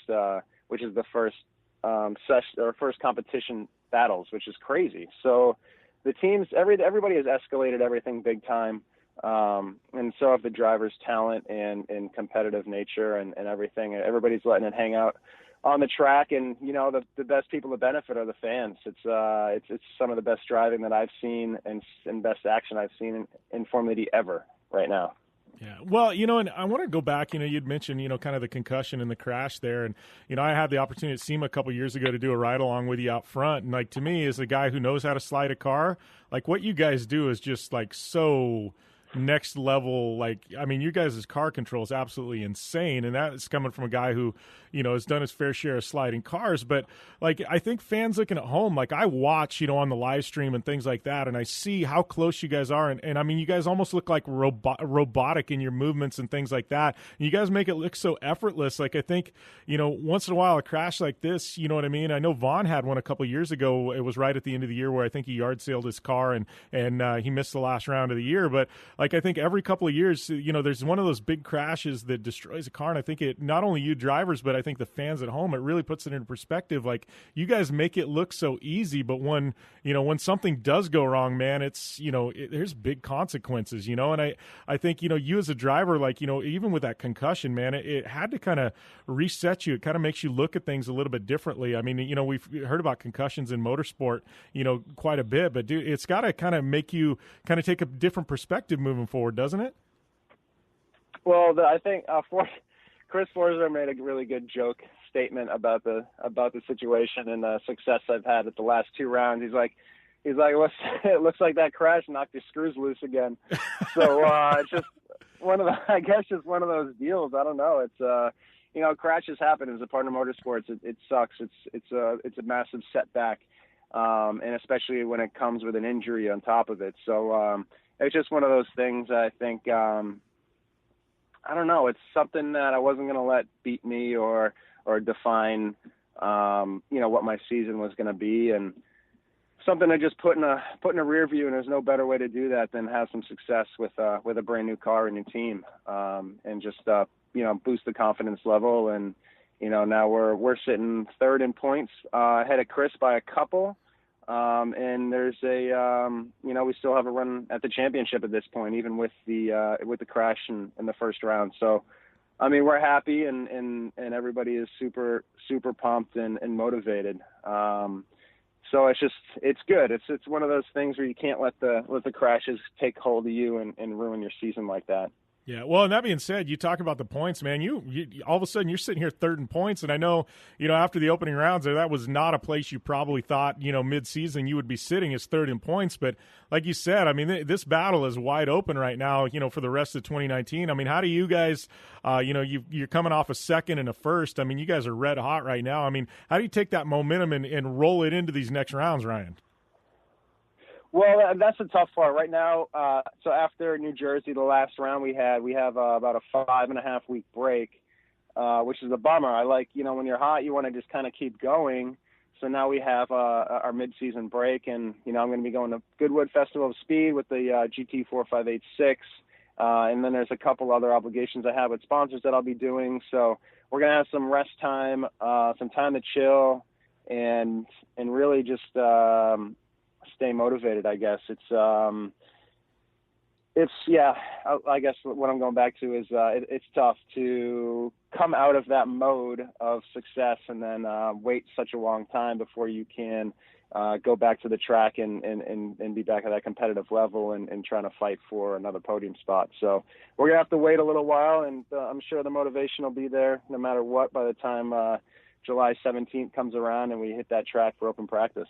first competition battles, which is crazy. So the teams, everybody has escalated everything big time. And so have the drivers' talent and competitive nature and everything. Everybody's letting it hang out on the track, and the best people to benefit are the fans. It's some of the best driving that I've seen and best action I've seen in Formula D ever right now. Yeah. Well, and I want to go back, you'd mentioned, kind of the concussion and the crash there. And, I had the opportunity at SEMA a couple years ago to do a ride along with you out front. And, like, to me, as a guy who knows how to slide a car, like, what you guys do is just, like, so next level. Like, I mean, you guys' car control is absolutely insane. And that is coming from a guy who, has done his fair share of sliding cars. But, like, I think fans looking at home, like, I watch, on the live stream and things like that, and I see how close you guys are. And I mean, you guys almost look like robotic in your movements and things like that. And you guys make it look so effortless. Like, I think, once in a while a crash like this, you know what I mean? I know Vaughn had one a couple years ago. It was right at the end of the year where I think he yard sailed his car and he missed the last round of the year. But, like, I think every couple of years, there's one of those big crashes that destroys a car. And I think it, not only you drivers, but I think the fans at home, it really puts it into perspective. Like, you guys make it look so easy, but when something does go wrong, man, it's, there's big consequences, and I think, you as a driver, like, even with that concussion, man, it had to kind of reset you. It kind of makes you look at things a little bit differently. I mean, we've heard about concussions in motorsport, quite a bit, but dude, it's got to kind of make you kind of take a different perspective moving forward, doesn't it? Well, I think Chris Forza made a really good joke statement about the situation and the success I've had at the last 2 rounds. He's like, it looks like that crash knocked your screws loose again. So it's just one of those deals. I don't know. It's crashes happen as a part of motorsports. It sucks. It's a massive setback, and especially when it comes with an injury on top of it. So it's just one of those things. I think. I don't know. It's something that I wasn't going to let beat me or define, what my season was going to be, and something I just put in a rear view. And there's no better way to do that than have some success with a brand new car and new team, and just boost the confidence level. And now we're sitting 3rd in points, ahead of Chris by a couple. And there's we still have a run at the championship at this point, even with the crash in the first round. So, I mean, we're happy and everybody is super, super pumped and motivated. So it's good. It's one of those things where you can't let the crashes take hold of you and ruin your season like that. Yeah, well, and that being said, you talk about the points, man. You all of a sudden you're sitting here 3rd in points, and I know, after the opening rounds, that was not a place you probably thought, mid-season you would be sitting as 3rd in points. But like you said, I mean, this battle is wide open right now, for the rest of 2019. I mean, how do you guys, you're coming off a 2nd and a 1st. I mean, you guys are red hot right now. I mean, how do you take that momentum and roll it into these next rounds, Ryan? Well, that's the tough part right now. So after New Jersey, the last round we have about a 5.5 week break, which is a bummer. I like, when you're hot, you want to just kind of keep going. So now we have our mid-season break, and I'm going to be going to Goodwood Festival of Speed with the GT 4586, and then there's a couple other obligations I have with sponsors that I'll be doing. So we're going to have some rest time, some time to chill, and really just stay motivated, I guess. I guess what I'm going back to is it's tough to come out of that mode of success and then wait such a long time before you can go back to the track and be back at that competitive level and trying to fight for another podium spot. So we're going to have to wait a little while, and I'm sure the motivation will be there no matter what by the time July 17th comes around and we hit that track for open practice.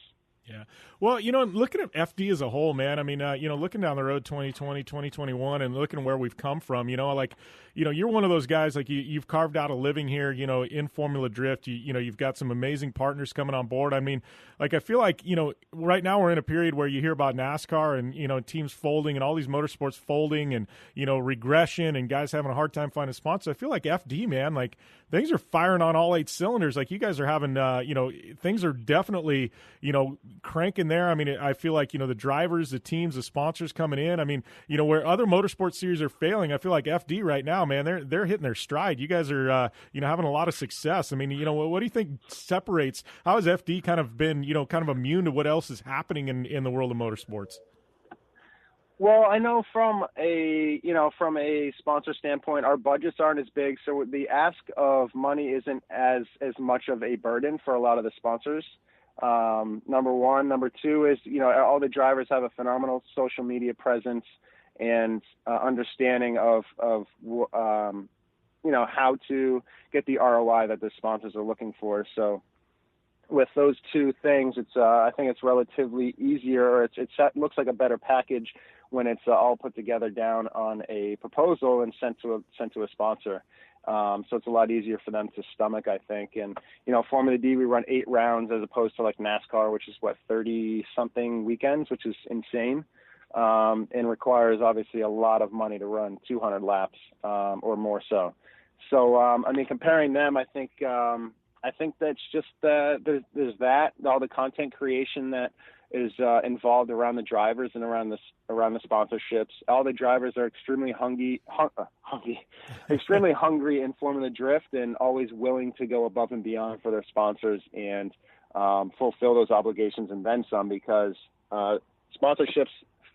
Yeah. Well, looking at FD as a whole, man, I mean, looking down the road 2020, 2021 and looking at where we've come from, you're one of those guys, like you've carved out a living here, in Formula Drift. You've got some amazing partners coming on board. I mean, like, I feel like, right now we're in a period where you hear about NASCAR and, teams folding and all these motorsports folding and, regression and guys having a hard time finding sponsors. I feel like FD, man, like things are firing on all 8 cylinders. Like you guys are having, things are definitely, cranking there. I mean, I feel like, the drivers, the teams, the sponsors coming in. I mean, where other motorsport series are failing, I feel like FD right now, man, they're hitting their stride. You guys are, having a lot of success. I mean, what do you think separates? How has FD kind of been, kind of immune to what else is happening in the world of motorsports? Well, I know from a sponsor standpoint, our budgets aren't as big, so the ask of money isn't as much of a burden for a lot of the sponsors. Number one. Number two is, all the drivers have a phenomenal social media presence and understanding of how to get the ROI that the sponsors are looking for. So with those two things, I think it's relatively easier, or it looks like a better package when it's all put together down on a proposal and sent to a sponsor. So it's a lot easier for them to stomach, I think. And, Formula D, we run 8 rounds as opposed to like NASCAR, which is 30-something weekends, which is insane, and requires obviously a lot of money to run 200 laps or more so. So, comparing them, I think that's just there's that, all the content creation that is involved around the drivers and around the sponsorships. All the drivers are extremely extremely hungry in Formula Drift, and always willing to go above and beyond for their sponsors and fulfill those obligations and then some, because sponsorships,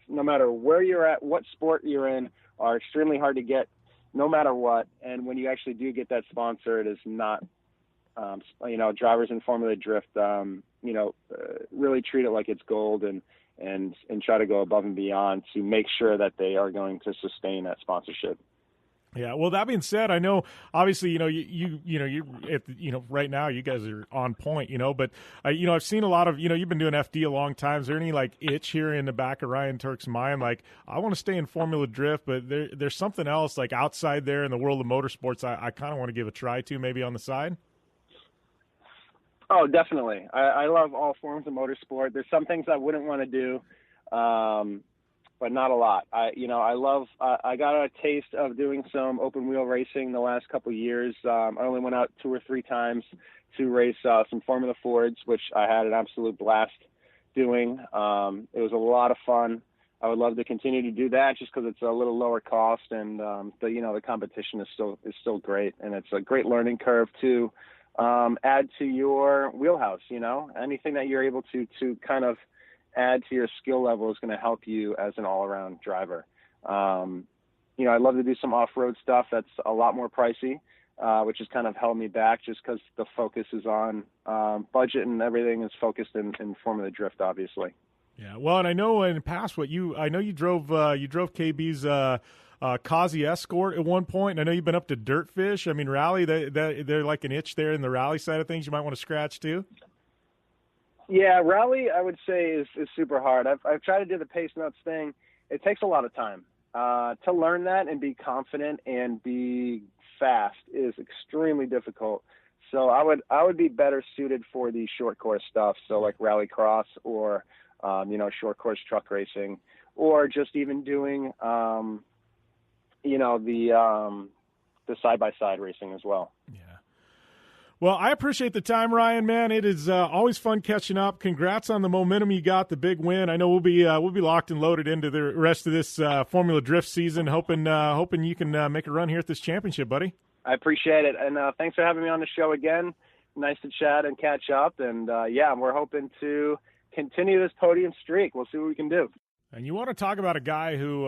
no matter where you're at, what sport you're in, are extremely hard to get no matter what. And when you actually do get that sponsor, it is not drivers in Formula Drift, really treat it like it's gold and try to go above and beyond to make sure that they are going to sustain that sponsorship. Yeah. Well, that being said, I know obviously, you right now you guys are on point, but I've seen a lot of, you've been doing FD a long time. Is there any itch here in the back of Ryan Tuerck's mind? I want to stay in Formula Drift, but there's something else outside there in the world of motorsports I kind of want to give a try to, maybe on the side. Oh, definitely. I love all forms of motorsport. There's some things I wouldn't want to do, but not a lot. I got a taste of doing some open wheel racing the last couple of years. I only went out 2 or 3 times to race some Formula Fords, which I had an absolute blast doing. It was a lot of fun. I would love to continue to do that just because it's a little lower cost, and the competition is still great, and it's a great learning curve too. Add to your wheelhouse, anything that you're able to kind of add to your skill level is going to help you as an all-around driver. I'd love to do some off-road stuff that's a lot more pricey, which has kind of held me back just because the focus is on budget, and everything is focused in Formula Drift, obviously. Yeah, well, and I know in the past you drove KB's Kazi Escort at one point, and I know you've been up to Dirtfish. I mean, rally, they're like an itch there in the rally side of things you might want to scratch too. Yeah, rally, I would say is super hard. I've tried to do the pace notes thing. It takes a lot of time to learn that and be confident and be fast is extremely difficult. So I would be better suited for the short course stuff. So like rally cross or short course truck racing, or just even doing the side-by-side racing as well. Yeah. Well, I appreciate the time, Ryan, man. It is always fun catching up. Congrats on the momentum you got, the big win. I know we'll be locked and loaded into the rest of this Formula Drift season, hoping you can make a run here at this championship, buddy. I appreciate it, and thanks for having me on the show again. Nice to chat and catch up, and we're hoping to continue this podium streak. We'll see what we can do. And you want to talk about a guy who,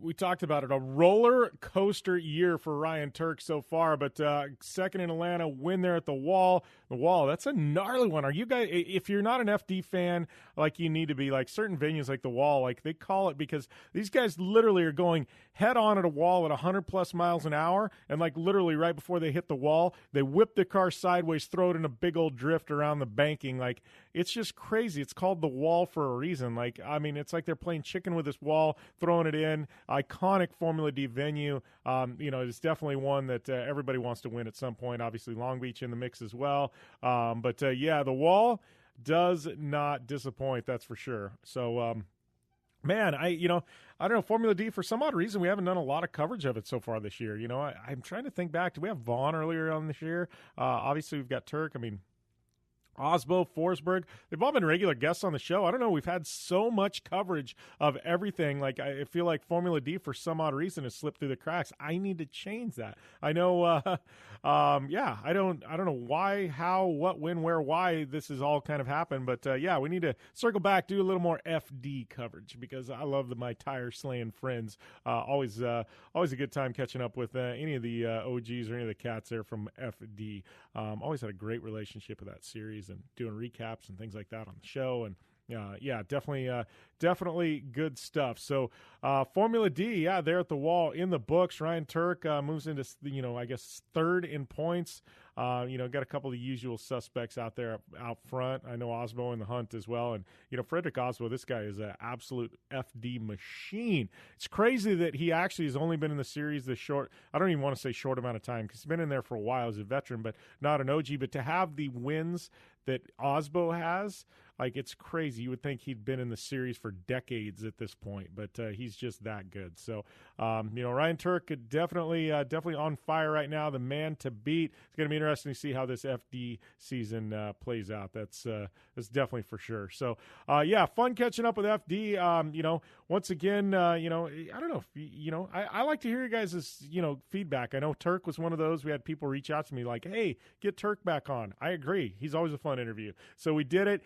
we talked about it, a roller coaster year for Ryan Tuerck so far, but second in Atlanta, win there at the Wall. The Wall, that's a gnarly one. Are you guys, if you're not an FD fan, like you need to be, like certain venues like the Wall, like they call it because these guys literally are going head on at a wall at 100 plus miles an hour, and like literally right before they hit the wall, they whip the car sideways, throw it in a big old drift around the banking. Like, it's just crazy. It's called the Wall for a reason. Like, I mean, it's like they're playing chicken with this wall, throwing it in. Iconic Formula D venue. It's definitely one that everybody wants to win at some point. Obviously, Long Beach in the mix as well. The Wall does not disappoint, that's for sure. So, man, I don't know, Formula D, for some odd reason, we haven't done a lot of coverage of it so far this year. I'm trying to think back. Did we have Vaughn earlier on this year? Obviously, we've got Tuerck. I mean, Osbo, Forsberg, they've all been regular guests on the show. I don't know. We've had so much coverage of everything. Like, I feel like Formula D, for some odd reason, has slipped through the cracks. I need to change that. I know, I don't know why, how, what, when, where, why this has all kind of happened. But, we need to circle back, do a little more FD coverage, because I love my tire-slaying friends. Always a good time catching up with any of the OGs or any of the cats there from FD. Always had a great relationship with that series and doing recaps and things like that on the show. And definitely good stuff. So Formula D, they're at the wall in the books. Ryan Tuerck moves into, I guess third in points. Got a couple of the usual suspects out there out front. I know Osbo in the hunt as well. And, Frederick Osbo, this guy is an absolute FD machine. It's crazy that he actually has only been in the series this short, I don't even want to say short amount of time, because he's been in there for a while as a veteran, but not an OG. But to have the wins that Osbo has, like, it's crazy. You would think he'd been in the series for decades at this point, but he's just that good. So, Ryan Tuerck definitely on fire right now, the man to beat. It's going to be interesting to see how this FD season plays out. That's definitely for sure. So, fun catching up with FD. Once again, I don't know if, I like to hear you guys' feedback. I know Tuerck was one of those. We had people reach out to me like, hey, get Tuerck back on. I agree. He's always a fun interview. So we did it,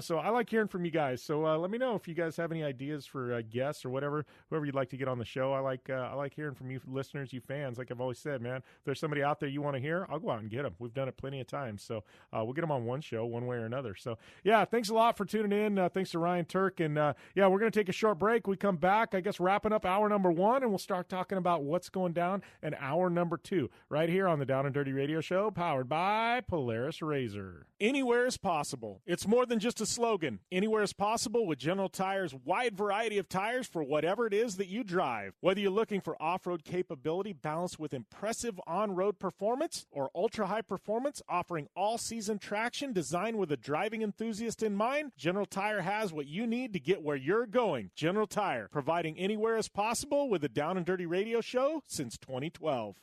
so I like hearing from you guys. So let me know if you guys have any ideas for guests or whoever you'd like to get on the show. I like hearing from you listeners, you fans. Like I've always said, man, if there's somebody out there you want to hear, I'll go out and get them. We've done it plenty of times. So we'll get them on one show one way or another. So, thanks a lot for tuning in. Thanks to Ryan Tuerck. And, we're going to take a short break. We come back, I guess, wrapping up hour number 1, and we'll start talking about what's going down in hour number 2 right here on the Down and Dirty Radio Show, powered by Polaris Razor. Anywhere is possible. It's more than just a slogan. Anywhere is possible with General Tire's wide variety of tires for whatever it is that you drive. Whether you're looking for off-road capability balanced with impressive on-road performance or ultra-high performance offering all-season traction designed with a driving enthusiast in mind, General Tire has what you need to get where you're going. General Tire, providing anywhere is possible with the Down and Dirty Radio Show since 2012.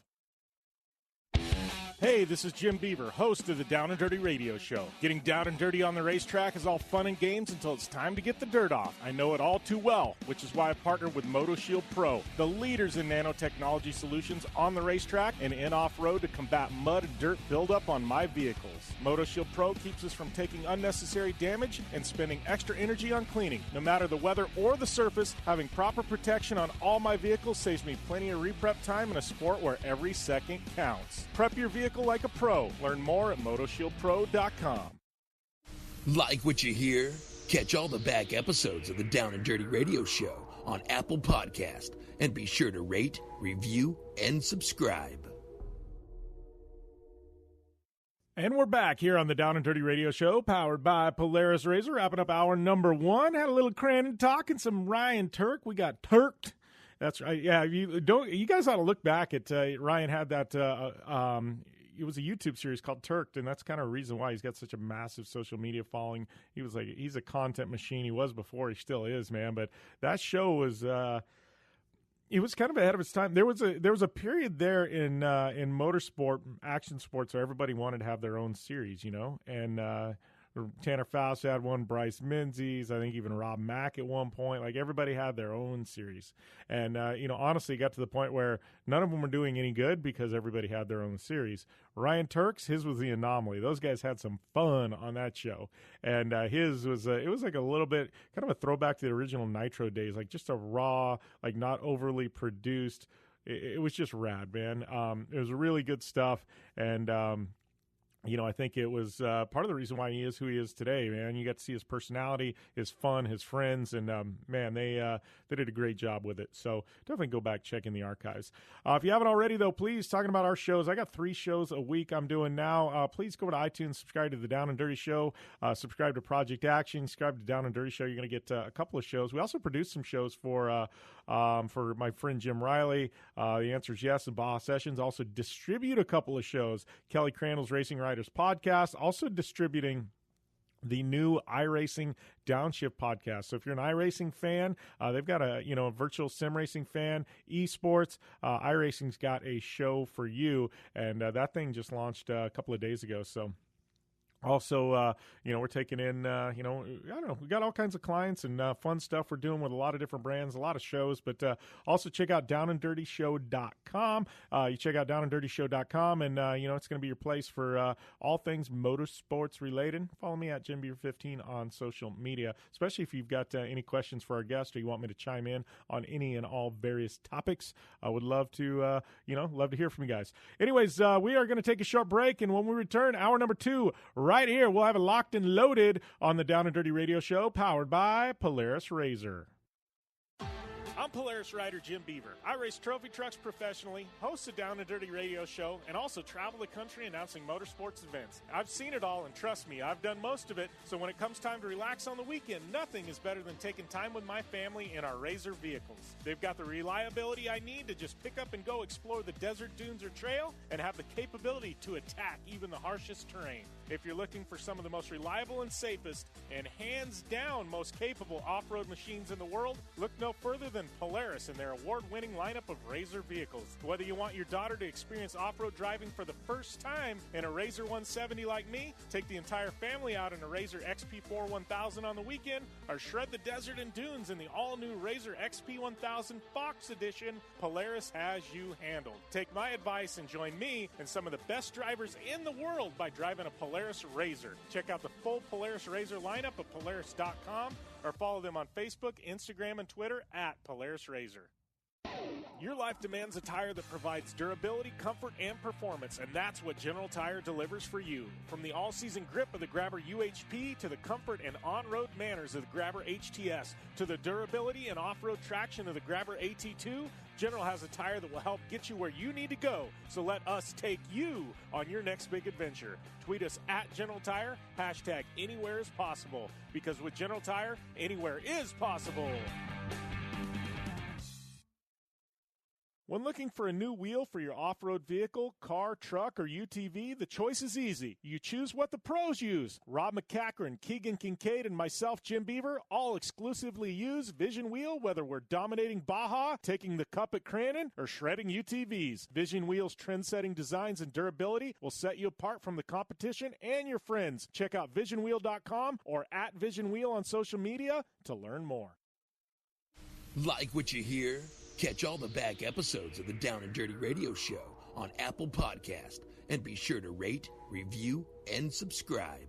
Hey, this is Jim Beaver, host of the Down and Dirty Radio Show. Getting down and dirty on the racetrack is all fun and games until it's time to get the dirt off. I know it all too well, which is why I partnered with MotoShield Pro, the leaders in nanotechnology solutions on the racetrack and in off-road to combat mud and dirt buildup on my vehicles. MotoShield Pro keeps us from taking unnecessary damage and spending extra energy on cleaning. No matter the weather or the surface, having proper protection on all my vehicles saves me plenty of reprep time in a sport where every second counts. Prep your vehicle like a pro. Learn more at MotoShieldPro.com. Like what you hear? Catch all the back episodes of the Down and Dirty Radio Show on Apple Podcast, and be sure to rate, review, and subscribe. And we're back here on the Down and Dirty Radio Show, powered by Polaris Razor, wrapping up hour number 1. Had a little Crandon talk and some Ryan Tuerck. We got Tuercked. That's right. Yeah, you guys ought to look back at Ryan had that. It was a YouTube series called Tuercked, and that's kind of a reason why he's got such a massive social media following. He's a content machine. He was before. He still is, man. But that show was. It was kind of ahead of its time. There was a period there in motorsport, action sports, where everybody wanted to have their own series, and Tanner Faust had one, Bryce Menzies, I think even Rob Mack at one point. Like, everybody had their own series. And, honestly, it got to the point where none of them were doing any good because everybody had their own series. Ryan Tuerck's, his was the anomaly. Those guys had some fun on that show. And his was, it was like a little bit, kind of a throwback to the original Nitro days, like just a raw, like not overly produced. It was just rad, man. It was really good stuff. And, I think it was part of the reason why he is who he is today, man. You got to see his personality, his fun, his friends, and, man, they did a great job with it. So definitely go back, check in the archives. If you haven't already, though, please, talking about our shows, I got 3 shows a week I'm doing now. Please go over to iTunes, subscribe to the Down and Dirty Show, subscribe to Project Action, subscribe to Down and Dirty Show. You're going to get a couple of shows. We also produce some shows for my friend Jim Riley, The Answer is Yes, and Baja Sessions. Also distribute a couple of shows. Kelly Crandall's Racing Riders Podcast, also distributing the new iRacing Downshift podcast. So if you're an iRacing fan, they've got a virtual sim racing fan, esports. iRacing's got a show for you, and that thing just launched a couple of days ago. So Also, we're taking in, I don't know, we got all kinds of clients and fun stuff we're doing with a lot of different brands, a lot of shows, but also check out downanddirtyshow.com. You check out downanddirtyshow.com, and, it's going to be your place for all things motorsports related. Follow me at Jim Beaver 15 on social media, especially if you've got any questions for our guest or you want me to chime in on any and all various topics. I would love to, love to hear from you guys. Anyways, we are going to take a short break, and when we return, hour number 2, right here, we'll have it locked and loaded on the Down and Dirty Radio Show, powered by Polaris Razor. I'm Polaris rider Jim Beaver. I race trophy trucks professionally, host a Down and Dirty Radio Show, and also travel the country announcing motorsports events. I've seen it all, and trust me, I've done most of it, so when it comes time to relax on the weekend, nothing is better than taking time with my family in our Razor vehicles. They've got the reliability I need to just pick up and go explore the desert, dunes, or trail, and have the capability to attack even the harshest terrain. If you're looking for some of the most reliable and safest, and hands down most capable off-road machines in the world, look no further than Polaris and their award-winning lineup of Razor vehicles. Whether you want your daughter to experience off-road driving for the first time in a Razor 170 like me, take the entire family out in a Razor XP4 1000 on the weekend, or shred the desert and dunes in the all-new Razor XP 1000 Fox Edition, Polaris has you handled. Take my advice and join me and some of the best drivers in the world by driving a Polaris Razor. Check out the full Polaris Razor lineup at Polaris.com or follow them on Facebook, Instagram, and Twitter at Polaris Razor. Your life demands a tire that provides durability, comfort, and performance, and that's what General Tire delivers for you. From the all-season grip of the Grabber UHP to the comfort and on-road manners of the Grabber HTS to the durability and off-road traction of the Grabber AT2, General has a tire that will help get you where you need to go. So let us take you on your next big adventure. Tweet us at General Tire, hashtag anywhere is possible, because with General Tire, anywhere is possible. When looking for a new wheel for your off-road vehicle, car, truck, or UTV, the choice is easy. You choose what the pros use. Rob McCachran, Keegan Kincaid, and myself, Jim Beaver, all exclusively use Vision Wheel, whether we're dominating Baja, taking the cup at Crandon, or shredding UTVs. Vision Wheel's trend-setting designs and durability will set you apart from the competition and your friends. Check out visionwheel.com or at Vision Wheel on social media to learn more. Like what you hear? Catch all the back episodes of the Down and Dirty Radio Show on Apple Podcast, and be sure to rate, review, and subscribe.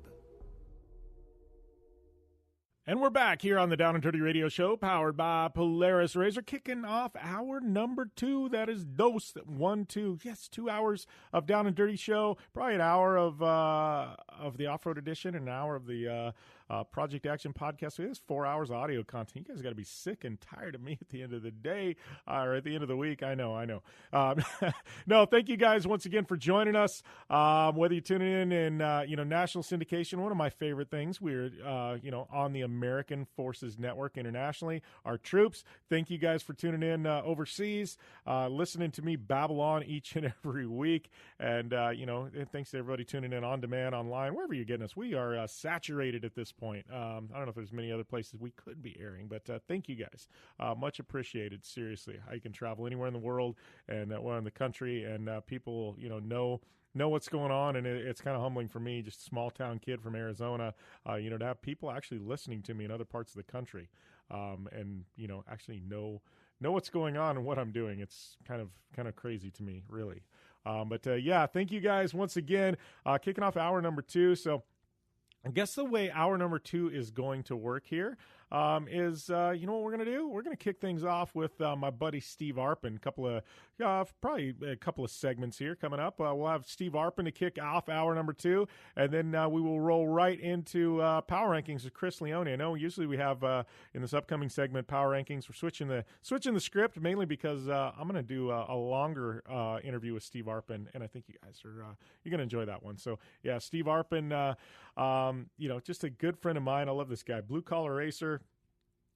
And we're back here on the Down and Dirty Radio Show, powered by Polaris Razor, kicking off hour number 2. That is Dose 1, 2. Yes, 2 hours of Down and Dirty Show. Probably an hour of the off-road edition, and an hour of the Project Action podcast. So it's 4 hours of audio content. You guys got to be sick and tired of me at the end of the day, or at the end of the week. I know. No, thank you guys once again for joining us. Whether you tune in national syndication, one of my favorite things. We're on the American Forces Network internationally. Our troops. Thank you guys for tuning in overseas, listening to me babble on each and every week. And thanks to everybody tuning in on demand, online, wherever you're getting us. We are saturated at this point. I don't know if there's many other places we could be airing, but thank you guys. Much appreciated. Seriously, I can travel anywhere in the world and in the country, and people know what's going on, and it's kind of humbling for me, just a small town kid from Arizona, to have people actually listening to me in other parts of the country, and actually know what's going on and what I'm doing. It's kind of crazy to me, really. But thank you guys once again. Kicking off hour number 2. So I guess the way hour number 2 is going to work here is what we're going to do? We're going to kick things off with my buddy Steve Arpin. Probably a couple of segments here coming up. We'll have Steve Arpin to kick off hour number 2, and then we will roll right into Power Rankings with Chris Leone. I know usually we have in this upcoming segment Power Rankings. We're switching the script mainly because I'm going to do a longer interview with Steve Arpin, and I think you guys are you're going to enjoy that one. So yeah, Steve Arpin, just a good friend of mine. I love this guy, blue collar racer.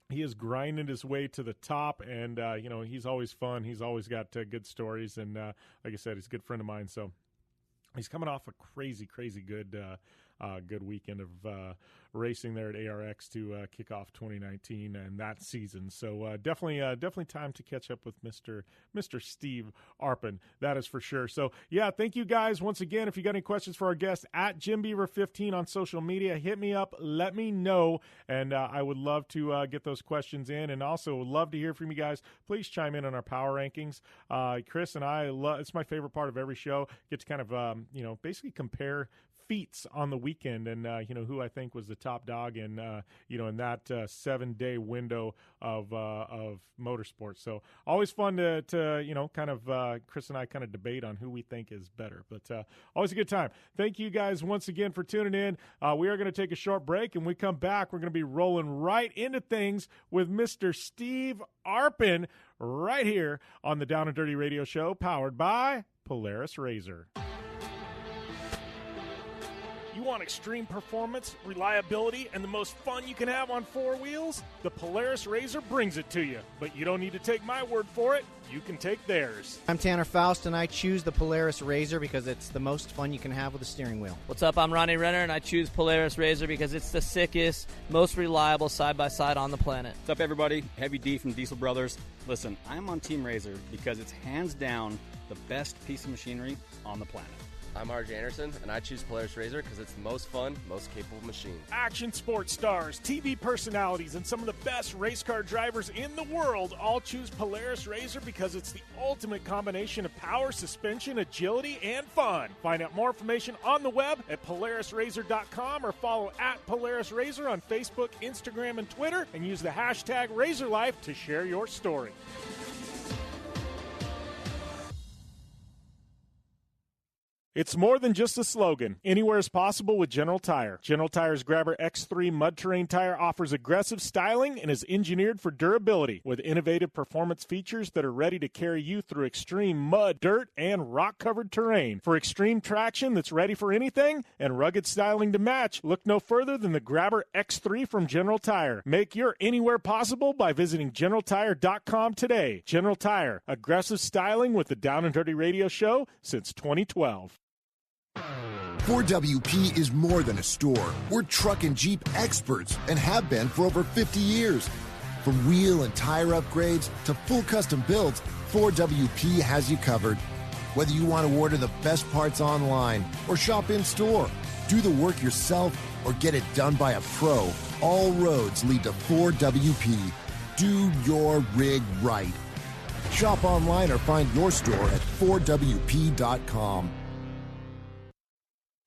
He is grinding his way to the top, and, he's always fun. He's always got good stories, and like I said, he's a good friend of mine. So he's coming off a crazy, crazy good good weekend of racing there at ARX to kick off 2019 and that season. So definitely time to catch up with Mr. Steve Arpin. That is for sure. So yeah, thank you guys once again. If you got any questions for our guest, at Jim Beaver 15 on social media, hit me up, let me know, and I would love to get those questions in, and also would love to hear from you guys. Please chime in on our power rankings. Chris and I it's my favorite part of every show. Get to kind of basically compare feats on the weekend, and who I think was the top dog in in that 7-day window of motorsports. So always fun to kind of Chris and I kind of debate on who we think is better, but always a good time. Thank you guys once again for tuning in. We are going to take a short break, and when we come back, we're going to be rolling right into things with Mr. Steve Arpin right here on the Down and Dirty Radio Show, powered by Polaris Razor. You want extreme performance, reliability, and the most fun you can have on four wheels? The Polaris Razor brings it to you. But you don't need to take my word for it. You can take theirs. I'm Tanner Faust, and I choose the Polaris Razor because it's the most fun you can have with a steering wheel. What's up? I'm Ronnie Renner, and I choose Polaris Razor because it's the sickest, most reliable side-by-side on the planet. What's up, everybody? Heavy D from Diesel Brothers. Listen, I'm on Team Razor because it's hands down the best piece of machinery on the planet. I'm RJ Anderson, and I choose Polaris Razor because it's the most fun, most capable machine. Action sports stars, TV personalities, and some of the best race car drivers in the world all choose Polaris Razor because it's the ultimate combination of power, suspension, agility, and fun. Find out more information on the web at PolarisRazor.com or follow at Polaris Razor on Facebook, Instagram, and Twitter, and use the hashtag RazorLife to share your story. It's more than just a slogan. Anywhere is possible with General Tire. General Tire's Grabber X3 mud terrain tire offers aggressive styling and is engineered for durability with innovative performance features that are ready to carry you through extreme mud, dirt, and rock-covered terrain. For extreme traction that's ready for anything and rugged styling to match, look no further than the Grabber X3 from General Tire. Make your anywhere possible by visiting GeneralTire.com today. General Tire, aggressive styling with the Down and Dirty Radio Show since 2012. 4WP is more than a store. We're truck and Jeep experts and have been for over 50 years. From wheel and tire upgrades to full custom builds, 4WP has you covered. Whether you want to order the best parts online or shop in store, do the work yourself or get it done by a pro, all roads lead to 4WP. Do your rig right. Shop online or find your store at 4WP.com.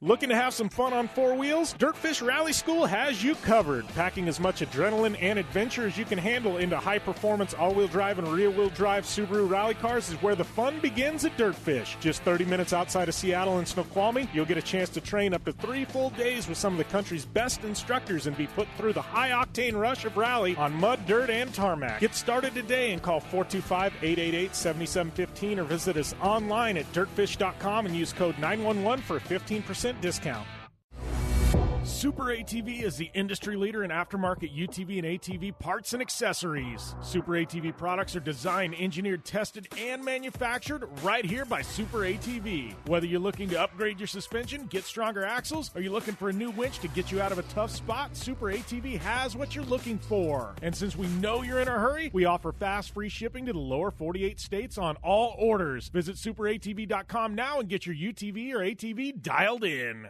Looking to have some fun on four wheels? Dirtfish Rally School has you covered. Packing as much adrenaline and adventure as you can handle into high-performance all-wheel drive and rear-wheel drive Subaru rally cars is where the fun begins at Dirtfish. Just 30 minutes outside of Seattle in Snoqualmie, you'll get a chance to train up to 3 full days with some of the country's best instructors and be put through the high-octane rush of rally on mud, dirt, and tarmac. Get started today and call 425-888-7715 or visit us online at dirtfish.com and use code 911 for a 15% discount. Super ATV is the industry leader in aftermarket UTV and ATV parts and accessories. Super ATV products are designed, engineered, tested, and manufactured right here by Super ATV. Whether you're looking to upgrade your suspension, get stronger axles, or you're looking for a new winch to get you out of a tough spot, Super ATV has what you're looking for. And since we know you're in a hurry, we offer fast, free shipping to the lower 48 states on all orders. Visit superatv.com now and get your UTV or ATV dialed in.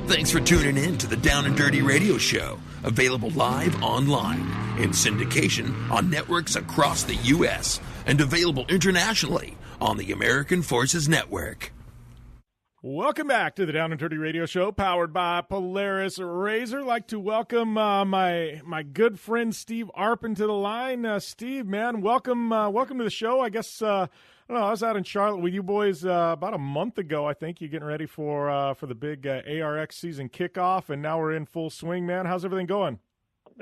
Thanks for tuning in to the Down and Dirty Radio Show, available live online, in syndication on networks across the U.S., and available internationally on the American Forces Network. Welcome back to the Down and Dirty Radio Show, powered by Polaris Razor. I'd like to welcome my good friend Steve Arpin to the line. Steve, man, welcome to the show. I guess I was out in Charlotte with you boys about a month ago. I think you're getting ready for the big ARX season kickoff, and now we're in full swing, man. How's everything going?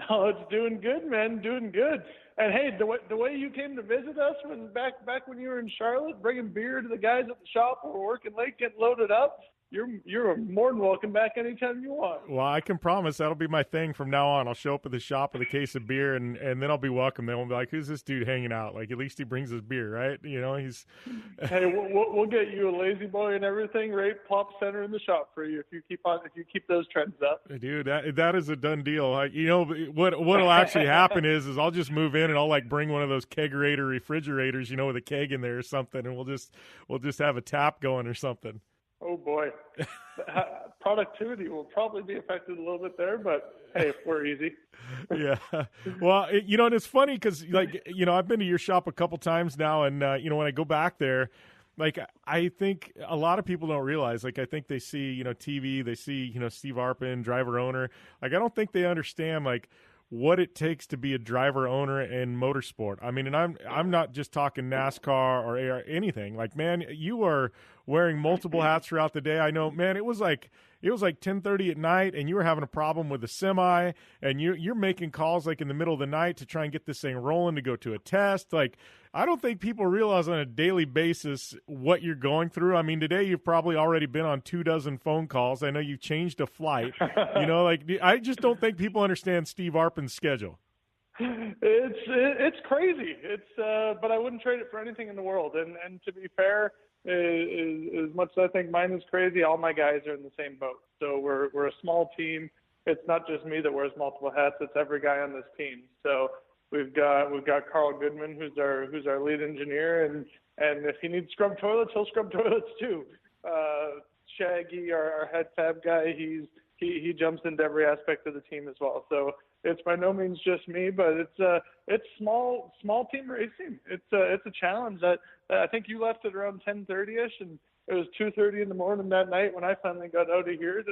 Oh, it's doing good, man. Doing good. And hey, the way you came to visit us back when you were in Charlotte, bringing beer to the guys at the shop who were working late, getting loaded up, you're more than welcome back anytime you want. Well, I can promise that'll be my thing from now on. I'll show up at the shop with a case of beer, and then I'll be welcome. They won't be like, "Who's this dude hanging out?" Like, at least he brings his beer, right? You know, he's. Hey, we'll get you a lazy boy and everything right plop center in the shop for you if you keep those trends up. Dude, that is a done deal. Like, you know, what'll actually happen is I'll just move in and I'll like bring one of those kegerator refrigerators, you know, with a keg in there or something, and we'll just have a tap going or something. Oh boy, productivity will probably be affected a little bit there, but hey, we're easy. Yeah. Well, you know, and it's funny because, like, you know, I've been to your shop a couple times now, and you know, when I go back there, like, I think a lot of people don't realize, like, I think they see, you know, TV, they see, you know, Steve Arpin, driver owner. Like, I don't think they understand, like, what it takes to be a driver owner in motorsport. I mean, and I'm not just talking NASCAR or AR, anything. Like, man, you are wearing multiple hats throughout the day. I know, man, it was like 10:30 at night, and you were having a problem with the semi, and you're making calls like in the middle of the night to try and get this thing rolling to go to a test. Like, I don't think people realize on a daily basis what you're going through. I mean, today you've probably already been on 24 phone calls. I know you've changed a flight. You know, like, I just don't think people understand Steve Arpin's schedule. It's crazy. But I wouldn't trade it for anything in the world. And to be fair, as much as I think mine is crazy, all my guys are in the same boat. So we're a small team. It's not just me that wears multiple hats. It's every guy on this team. So we've got Carl Goodman, who's our lead engineer, and if he needs scrub toilets, he'll scrub toilets too. Shaggy, our head fab guy, he jumps into every aspect of the team as well. So it's by no means just me, but it's small team racing. It's a challenge that I think you left at around 10:30ish, and it was 2:30 in the morning that night when I finally got out of here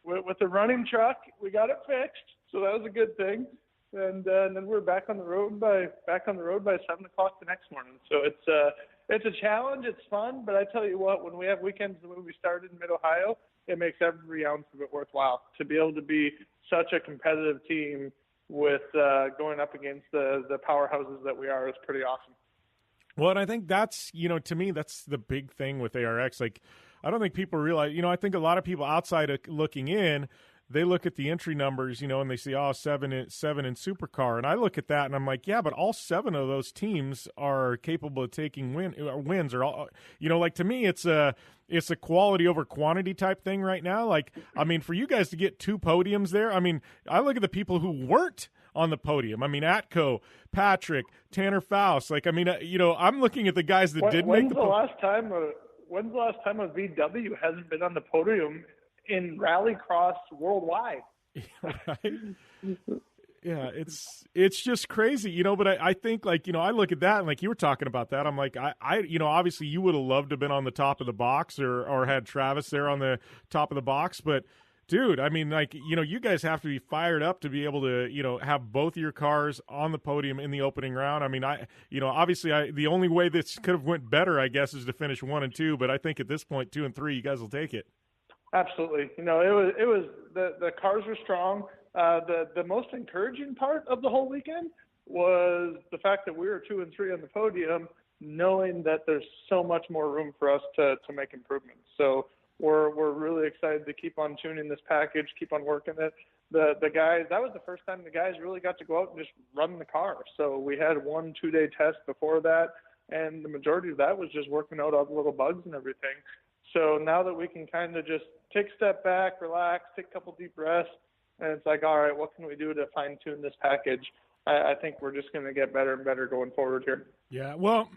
with the running truck. We got it fixed, so that was a good thing. And then we're back on the road by 7 o'clock the next morning. So it's a challenge. It's fun, but I tell you what, when we have weekends the way we started in Mid-Ohio, it makes every ounce of it worthwhile. To be able to be such a competitive team with going up against the powerhouses that we are is pretty awesome. Well, and I think that's, you know, to me, that's the big thing with ARX. Like, I don't think people realize, you know, I think a lot of people outside of looking in, they look at the entry numbers, you know, and they see, oh, seven in Supercar. And I look at that and I'm like, yeah, but all 7 of those teams are capable of taking wins. Or all, you know, like, to me, it's a quality over quantity type thing right now. Like, I mean, for you guys to get 2 podiums there, I mean, I look at the people who weren't on the podium. I mean, Atco, Patrick, Tanner Faust. Like, I mean, you know, I'm looking at the guys that did make the podium. When's the last time a VW hasn't been on the podium in rallycross worldwide? Right? Yeah, it's just crazy, you know, but I think, like, you know, I look at that and, like, you were talking about that, I'm like, I you know, obviously you would have loved to have been on the top of the box or had Travis there on the top of the box, but dude, I mean, like, you know, you guys have to be fired up to be able to, you know, have both your cars on the podium in the opening round. I mean, you know, obviously the only way this could have went better, I guess, is to finish 1 and 2, but I think at this point 2 and 3, you guys will take it. Absolutely. You know, it was the cars were strong. The most encouraging part of the whole weekend was the fact that we were 2 and 3 on the podium, knowing that there's so much more room for us to make improvements. So we're really excited to keep on tuning this package, keep on working it. The guys, that was the first time the guys really got to go out and just run the car. So we had 1 2-day test before that, and the majority of that was just working out all the little bugs and everything. So now that we can kind of just take a step back, relax, take a couple deep breaths, and it's like, all right, what can we do to fine-tune this package? I think we're just going to get better and better going forward here. Yeah, well,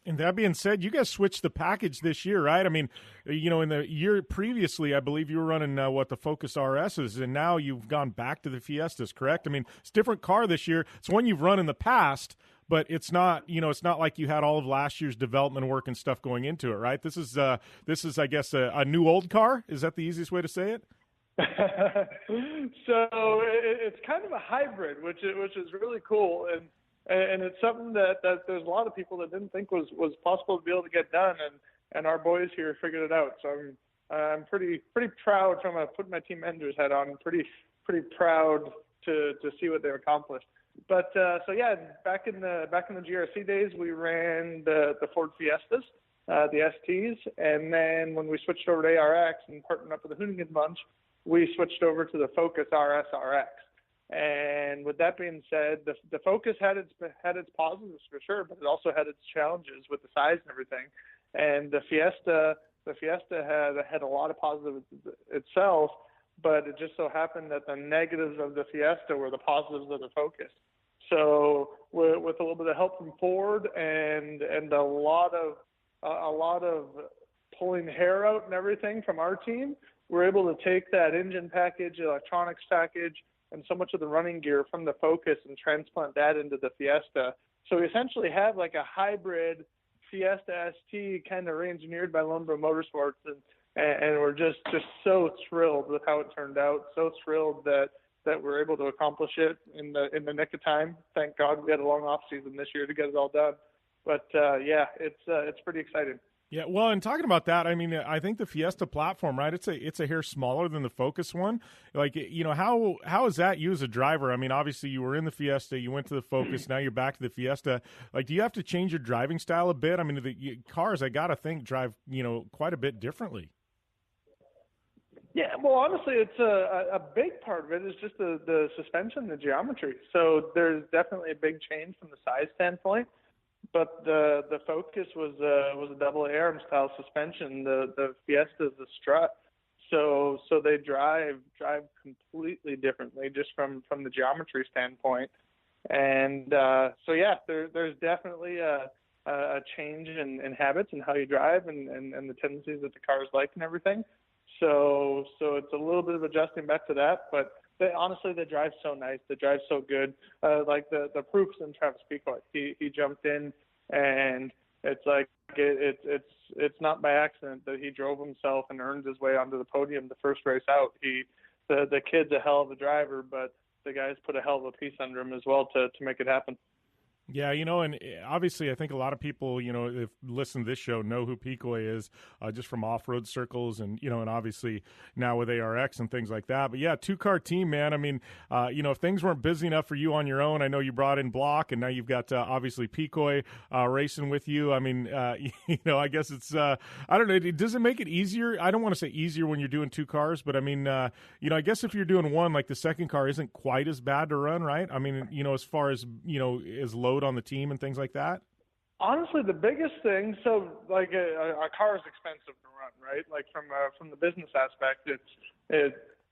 and that being said, you guys switched the package this year, right? I mean, you know, in the year previously, I believe you were running the Focus RSs, and now you've gone back to the Fiestas, correct? I mean, it's a different car this year. It's one you've run in the past, but it's not, you know, it's not like you had all of last year's development work and stuff going into it, right? This is I guess, a new old car. Is that the easiest way to say it? So it's kind of a hybrid, which is really cool, and it's something that there's a lot of people that didn't think was possible to be able to get done, and our boys here figured it out. So I'm pretty proud from putting my team manager's hat on. Pretty proud to see what they accomplished. But so yeah, back in the GRC days, we ran the Ford Fiestas, the STs. And then when we switched over to ARX and partnered up with the Hoonigan bunch, we switched over to the Focus RS RX. And with that being said, the Focus had its positives for sure, but it also had its challenges with the size and everything. And the Fiesta had a lot of positives itself, but it just so happened that the negatives of the Fiesta were the positives of the Focus. So with a little bit of help from Ford and a lot of pulling hair out and everything from our team, we're able to take that engine package, electronics package, and so much of the running gear from the Focus and transplant that into the Fiesta. So we essentially have like a hybrid Fiesta ST kind of re-engineered by Loneborough Motorsports, and we're just so thrilled with how it turned out. So thrilled that we're able to accomplish it in the nick of time. Thank God we had a long off season this year to get it all done. But it's pretty exciting. Yeah, well, and talking about that, I mean, I think the Fiesta platform, right? It's a hair smaller than the Focus one. Like, you know, how is that you as a driver? I mean, obviously you were in the Fiesta, you went to the Focus, now you're back to the Fiesta. Like, do you have to change your driving style a bit? I mean, the cars, I gotta think, drive, you know, quite a bit differently. Yeah, well, honestly, it's a big part of it is just the suspension, the geometry. So there's definitely a big change from the size standpoint. But the Focus was a double A-arm style suspension. The Fiesta is a strut, so they drive completely differently just from the geometry standpoint. And so yeah, there's definitely a change in habits and how you drive and the tendencies that the cars like and everything. So it's a little bit of adjusting back to that, but honestly, they drive so nice. They drive so good. Like the proofs in Travis Picoy. He jumped in, and it's like it's not by accident that he drove himself and earned his way onto the podium the first race out. The kid's a hell of a driver, but the guys put a hell of a piece under him as well to make it happen. Yeah, you know, and obviously I think a lot of people, you know, if listen to this show know who Picoy is just from off-road circles and, you know, and obviously now with ARX and things like that. But, yeah, two-car team, man. I mean, you know, if things weren't busy enough for you on your own, I know you brought in Block, and now you've got obviously Picoy racing with you. I mean, you know, I guess it's I don't know. Does it make it easier? I don't want to say easier when you're doing two cars, but, I mean, you know, I guess if you're doing one, like the second car isn't quite as bad to run, right? I mean, you know, as far as, you know, as load on the team and things like that? Honestly, the biggest thing, so like a car is expensive to run, right? Like from the business aspect,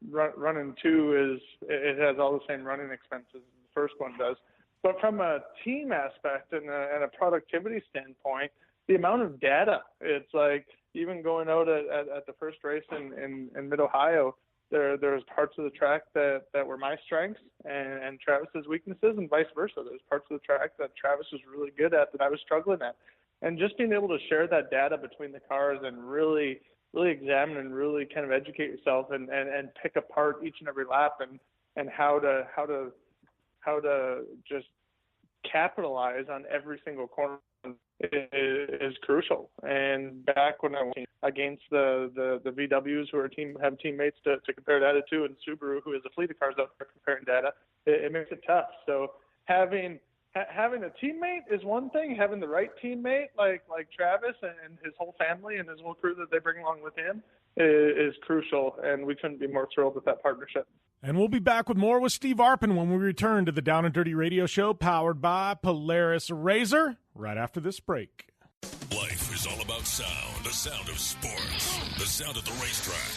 running two it has all the same running expenses as the first one does. But from a team aspect and a productivity standpoint, the amount of data, it's like even going out at the first race in Mid-Ohio, there's parts of the track that were my strengths and Travis's weaknesses, and vice versa. There's parts of the track that Travis was really good at that I was struggling at. And just being able to share that data between the cars and really examine and really kind of educate yourself and pick apart each and every lap and how to just capitalize on every single corner is crucial. And back when I went against the VWs who have teammates to compare data to, and Subaru, who has a fleet of cars out there comparing data, it makes it tough. So having a teammate is one thing. Having the right teammate like Travis and his whole family and his whole crew that they bring along with him is crucial, and we couldn't be more thrilled with that partnership. And we'll be back with more with Steve Arpin when we return to the Down and Dirty Radio Show, powered by Polaris RZR, right after this break. Life is all about sound, the sound of sports, the sound at the racetrack,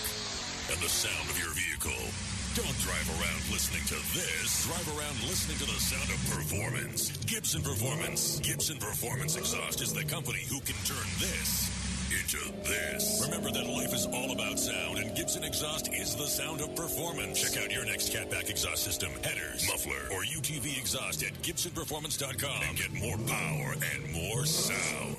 and the sound of your vehicle. Don't drive around listening to this. Drive around listening to the sound of performance. Gibson Performance. Gibson Performance Exhaust is the company who can turn this into this. Remember that life is all about sound, and Gibson Exhaust is the sound of performance. Check out your next catback exhaust system, headers, muffler, or UTV exhaust at GibsonPerformance.com and get more power and more sound.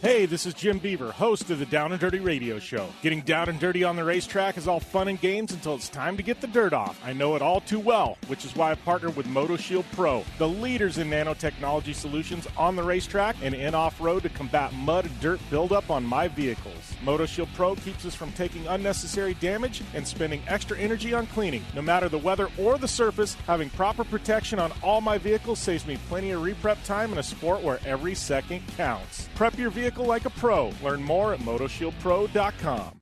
Hey, this is Jim Beaver, host of the Down and Dirty Radio Show. Getting down and dirty on the racetrack is all fun and games until it's time to get the dirt off. I know it all too well, which is why I've partnered with MotoShield Pro, the leaders in nanotechnology solutions on the racetrack and in off-road to combat mud and dirt buildup on my vehicles. MotoShield Pro keeps us from taking unnecessary damage and spending extra energy on cleaning. No matter the weather or the surface, having proper protection on all my vehicles saves me plenty of reprep time in a sport where every second counts. Prep your vehicle vehicle like a pro. Learn more at MotoShieldPro.com.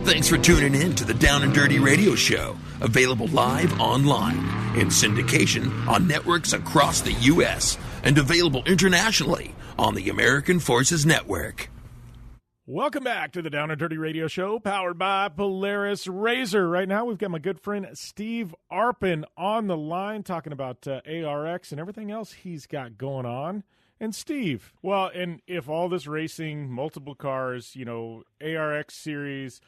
Thanks for tuning in to the Down and Dirty Radio Show, available live online, in syndication on networks across the U.S., and available internationally on the American Forces Network. Welcome back to the Down and Dirty Radio Show, powered by Polaris Razor. Right now, we've got my good friend Steve Arpin on the line talking about ARX and everything else he's got going on. And Steve, well, and if all this racing, multiple cars, ARX series,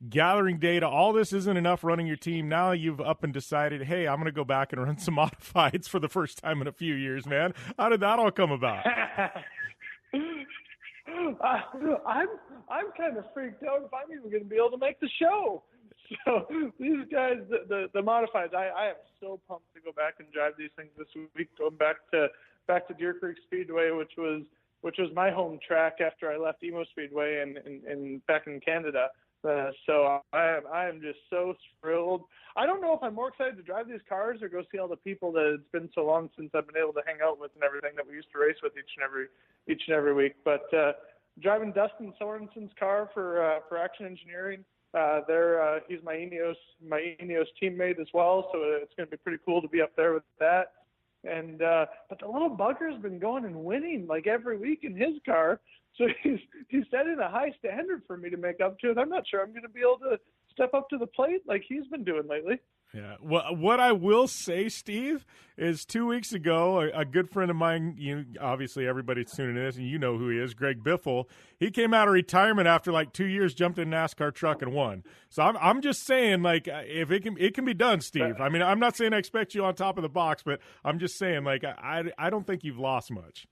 gathering data, all this isn't enough running your team, now you've up and decided, hey, I'm going to go back and run some modifieds for the first time in a few years, man. How did that all come about? I'm kind of freaked out if I'm even going to be able to make the show. So these guys, the modifieds, I am so pumped to go back and drive these things this week. Going back to Deer Creek Speedway, which was my home track after I left Emo Speedway and back in Canada. So I am just so thrilled. I don't know if I'm more excited to drive these cars or go see all the people that it's been so long since I've been able to hang out with and everything that we used to race with each and every week. But driving Dustin Sorensen's car for Action Engineering, he's my Ineos teammate as well, so it's going to be pretty cool to be up there with that. And but the little bugger's been going and winning like every week in his car. So he's setting a high standard for me to make up to, and I'm not sure I'm going to be able to step up to the plate like he's been doing lately. Yeah. Well, what I will say, Steve, is 2 weeks ago, a good friend of mine, obviously everybody's tuning in this, and you know who he is, Greg Biffle. He came out of retirement after like 2 years, jumped in a NASCAR truck and won. So I'm just saying, like, if it can be done, Steve. I mean, I'm not saying I expect you on top of the box, but I'm just saying, like, I don't think you've lost much.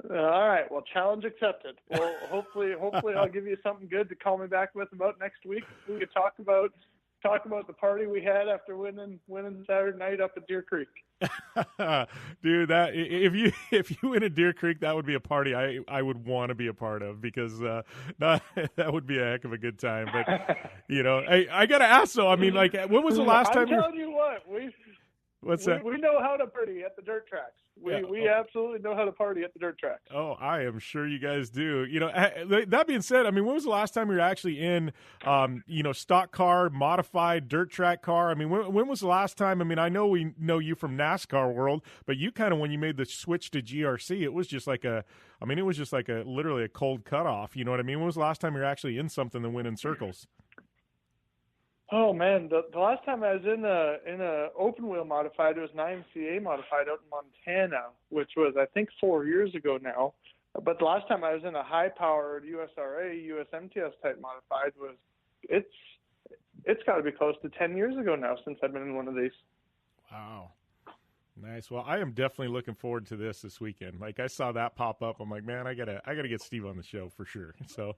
All right. Well, challenge accepted. Well, hopefully I'll give you something good to call me back with about next week. We could talk about the party we had after winning Saturday night up at Deer Creek. Dude, that if you win at Deer Creek, that would be a party I would want to be a part of, because that would be a heck of a good time. But I gotta ask though. I mean, like, when was the last time? I'm telling you what, what's that? We know how to party at the dirt tracks. We absolutely know how to party at the dirt tracks. Oh, I am sure you guys do. That being said, I mean, when was the last time you were actually in, stock car, modified dirt track car? I mean, when was the last time? I mean, I know we know you from NASCAR world, but you kind of, when you made the switch to GRC, it was just like literally a cold cutoff. You know what I mean? When was the last time you were actually in something that went in circles? Oh man, the last time I was in a open wheel modified, it was an IMCA modified out in Montana, which was I think 4 years ago now. But the last time I was in a high powered USRA, USMTS type modified it's got to be close to 10 years ago now since I've been in one of these. Wow. Nice. Well, I am definitely looking forward to this weekend. Like, I saw that pop up. I'm like, man, I gotta get Steve on the show for sure. So,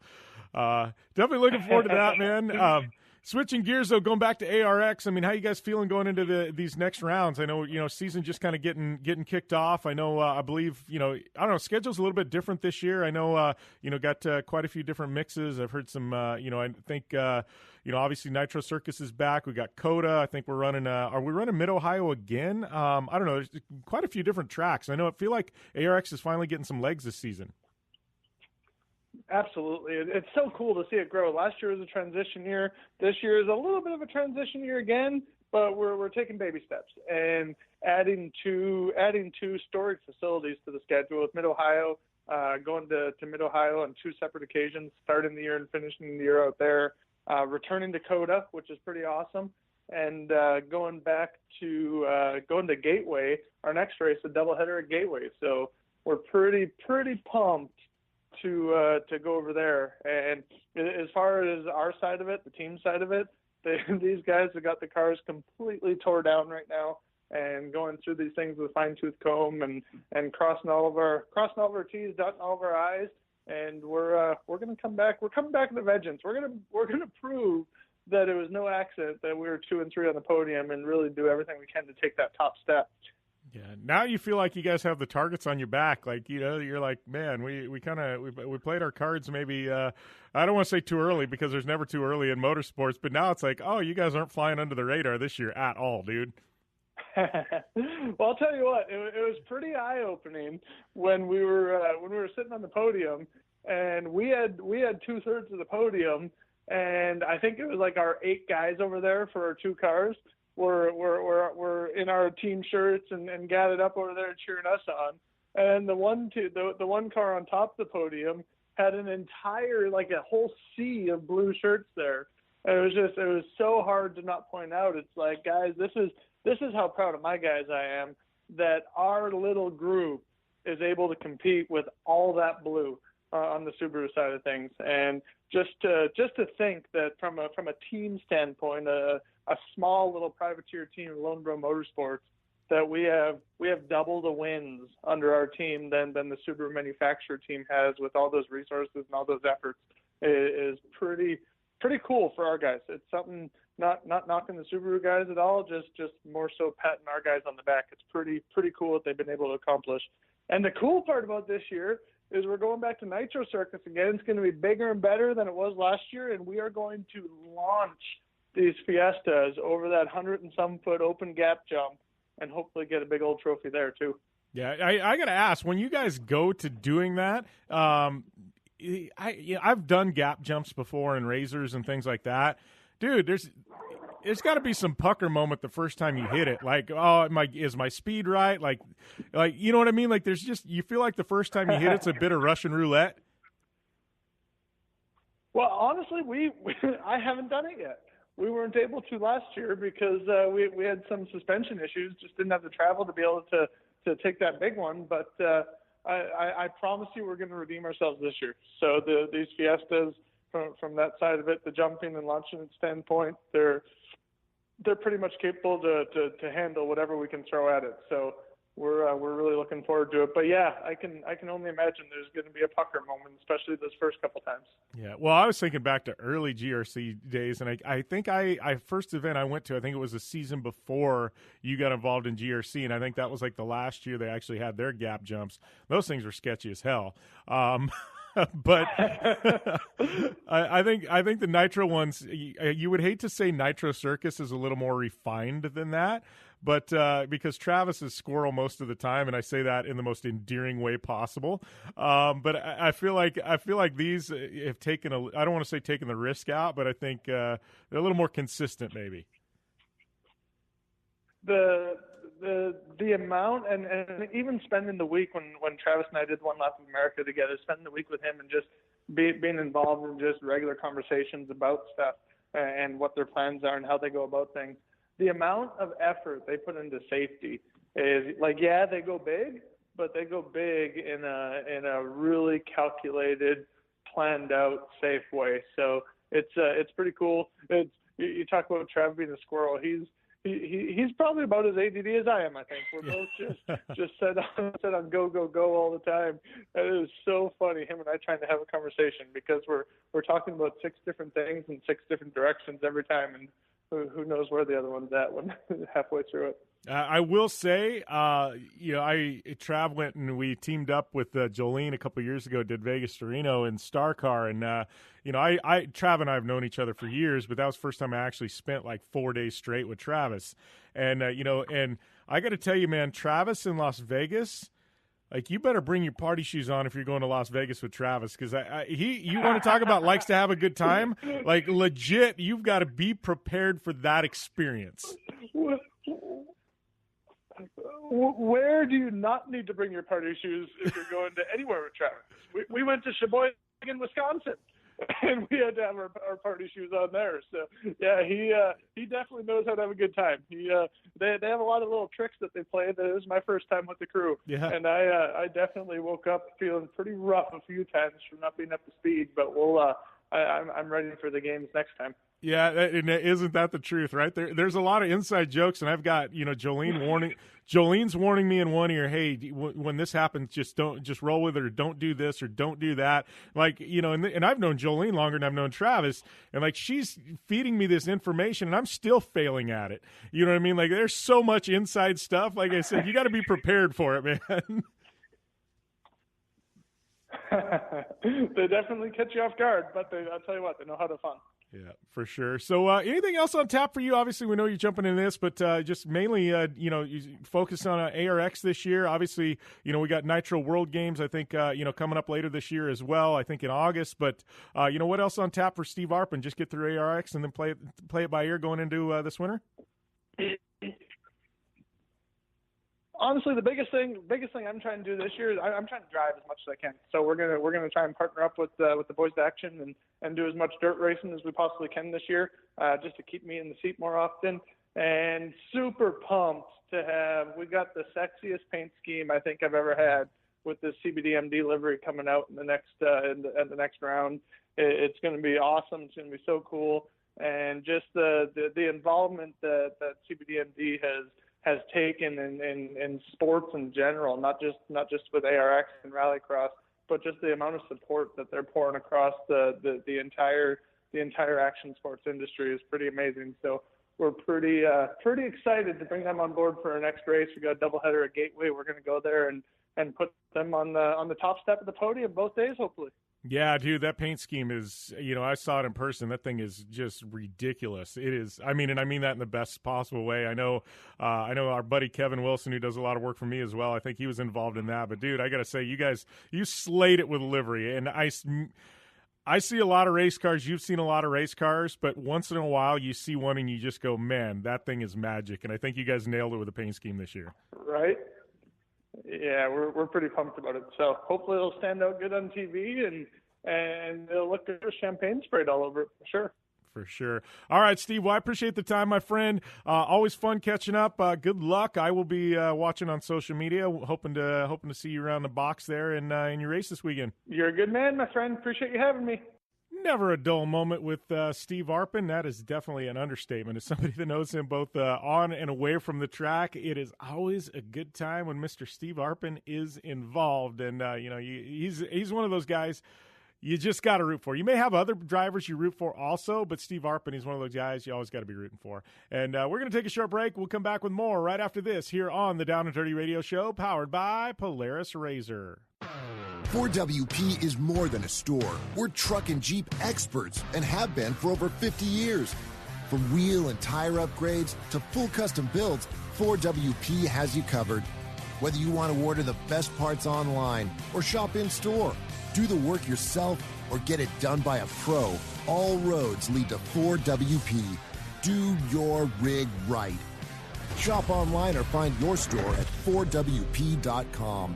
definitely looking forward to that, man. Switching gears though, going back to ARX. I mean, how you guys feeling going into these next rounds? I know season just kind of getting kicked off. I know I believe I don't know, schedule's a little bit different this year. I know got quite a few different mixes. I've heard some I think obviously Nitro Circus is back. We got COTA. I think we're running. Are we running Mid Ohio again? I don't know. There's quite a few different tracks. I feel like ARX is finally getting some legs this season. Absolutely. It's so cool to see it grow. Last year was a transition year. This year is a little bit of a transition year again, but we're taking baby steps and adding two storage facilities to the schedule, with Mid Ohio going to Mid Ohio on two separate occasions, starting the year and finishing the year out there. Returning to COTA, which is pretty awesome, and going to Gateway. Our next race, a doubleheader at Gateway. So we're pretty pumped to go over there. And as far as our side of it, the team side of it, these guys have got the cars completely tore down right now and going through these things with a fine-tooth comb and crossing all of our T's, dotting all of our I's. And we're going to come back. We're coming back with a vengeance. We're going to prove that it was no accident that we were 2 and 3 on the podium, and really do everything we can to take that top step. Yeah. Now you feel like you guys have the targets on your back. Like, you're like, man, we played our cards maybe. I don't want to say too early, because there's never too early in motorsports. But now it's like, oh, you guys aren't flying under the radar this year at all, dude. Well, I'll tell you what, it was pretty eye-opening when we were sitting on the podium, and we had 2/3 of the podium, and I think it was like our 8 guys over there for our 2 cars were in our team shirts and gathered up over there cheering us on. And the one car on top of the podium had an entire, like a whole sea of blue shirts there. And it was so hard to not point out. It's like, guys, this is how proud of my guys I am, that our little group is able to compete with all that blue on the Subaru side of things. And just to think that from a team standpoint, a small little privateer team, Lone Bro Motorsports, that we have double the wins under our team than the Subaru manufacturer team has, with all those resources and all those efforts, is pretty cool for our guys. It's something, not knocking the Subaru guys at all, just more so patting our guys on the back. It's pretty cool what they've been able to accomplish. And the cool part about this year is we're going back to Nitro Circus again. It's going to be bigger and better than it was last year, and we are going to launch these Fiestas over that 100 and some foot open gap jump, and hopefully get a big old trophy there too. Yeah, I got to ask, when you guys go to doing that, I've done gap jumps before and razors and things like that. Dude, there's got to be some pucker moment the first time you hit it. Like, oh, is my speed right? Like, you know what I mean? Like, there's just, you feel like the first time you hit it's a bit of Russian roulette. Well, honestly, I haven't done it yet. We weren't able to last year because we had some suspension issues, just didn't have the travel to be able to take that big one. But I promise you we're going to redeem ourselves this year. So these Fiestas, from that side of it, the jumping and launching standpoint, they're pretty much capable to handle whatever we can throw at it. So we're really looking forward to it. But yeah, I can only imagine there's going to be a pucker moment, especially those first couple times. Yeah, well, I was thinking back to early GRC days, and I think I first event I went to, I think it was the season before you got involved in GRC, and I think that was like the last year they actually had their gap jumps. Those things were sketchy as hell. But I think the Nitro ones, you would hate to say Nitro Circus is a little more refined than that, but because Travis is squirrel most of the time, and I say that in the most endearing way possible. But I feel like these have taken I don't want to say taken the risk out, but I think they're a little more consistent maybe. The amount and even spending the week when Travis and I did one lap of America together, spending the week with him and just being involved in just regular conversations about stuff and what their plans are and how they go about things. The amount of effort they put into safety is like, yeah, they go big, but they go big in a really calculated, planned out, safe way. So it's pretty cool. You talk about Travis being a squirrel. He's probably about as ADD as I am, I think. We're both just set on go all the time. And it is so funny, him and I trying to have a conversation, because we're talking about 6 different things in 6 different directions every time, and who knows where the other one's at when halfway through it. I will say, Trav went and we teamed up with Jolene a couple of years ago, did Vegas to Reno in Star Car. And, Trav and I have known each other for years, but that was the first time I actually spent like 4 days straight with Travis. And, and I got to tell you, man, Travis in Las Vegas, like, you better bring your party shoes on if you're going to Las Vegas with Travis, because you want to talk about likes to have a good time? Like, legit, you've got to be prepared for that experience. Where do you not need to bring your party shoes if you're going to anywhere with Travis? We went to Sheboygan, Wisconsin, and we had to have our party shoes on there. So yeah, he definitely knows how to have a good time. They have a lot of little tricks that they play. That is my first time with the crew, yeah. And I definitely woke up feeling pretty rough a few times from not being up to speed. But I'm ready for the games next time. Yeah, and isn't that the truth, right? There's a lot of inside jokes, and I've got, Jolene's warning me in one ear, hey, when this happens, just roll with it, or don't do this, or don't do that. Like, and I've known Jolene longer than I've known Travis, and like, she's feeding me this information, and I'm still failing at it. You know what I mean? Like, there's so much inside stuff. Like I said, you got to be prepared for it, man. They definitely catch you off guard, but I'll tell you what, they know how to fun. Yeah, for sure. So anything else on tap for you? Obviously, we know you're jumping in this, but just mainly, you focus on ARX this year. Obviously, we got Nitro World Games, I think, coming up later this year as well, I think in August. But, what else on tap for Steve Arpin? Just get through ARX and then play it by ear going into this winter? Honestly, the biggest thing I'm trying to do this year is I'm trying to drive as much as I can. So we're gonna try and partner up with the Boys to Action and do as much dirt racing as we possibly can this year, just to keep me in the seat more often. And super pumped to have. We got the sexiest paint scheme I think I've ever had with this CBDMD livery coming out in the next the next round. It's going to be awesome. It's going to be so cool, and just the involvement that CBDMD has taken in sports in general, not just with ARX and Rallycross, but just the amount of support that they're pouring across the entire action sports industry is pretty amazing. So we're pretty excited to bring them on board for our next race. We got a doubleheader at Gateway. We're going to go there and put them on the top step of the podium both days, hopefully. Yeah, dude, that paint scheme is, I saw it in person. That thing is just ridiculous. It is. I mean that in the best possible way. I know our buddy Kevin Wilson, who does a lot of work for me as well. I think he was involved in that. But dude, I got to say, you slayed it with livery. And I see a lot of race cars. You've seen a lot of race cars, but once in a while you see one and you just go, man, that thing is magic. And I think you guys nailed it with the paint scheme this year. Right. Yeah, we're pretty pumped about it. So hopefully it'll stand out good on TV and it'll look good with champagne sprayed all over it for sure. For sure. All right, Steve. Well, I appreciate the time, my friend. Always fun catching up. Good luck. I will be watching on social media, hoping to see you around the box there in your race this weekend. You're a good man, my friend. Appreciate you having me. Never a dull moment with Steve Arpin. That is definitely an understatement. As somebody that knows him both on and away from the track, it is always a good time when Mr. Steve Arpin is involved. And, he's one of those guys you just got to root for. You may have other drivers you root for also, but Steve Arpin is one of those guys you always got to be rooting for. And we're going to take a short break. We'll come back with more right after this here on the Down and Dirty Radio Show, powered by Polaris RZR. 4WP is more than a store. We're truck and Jeep experts and have been for over 50 years. From wheel and tire upgrades to full custom builds, 4WP has you covered. Whether you want to order the best parts online or shop in store, do the work yourself, or get it done by a pro, all roads lead to 4WP. Do your rig right. Shop online or find your store at 4WP.com.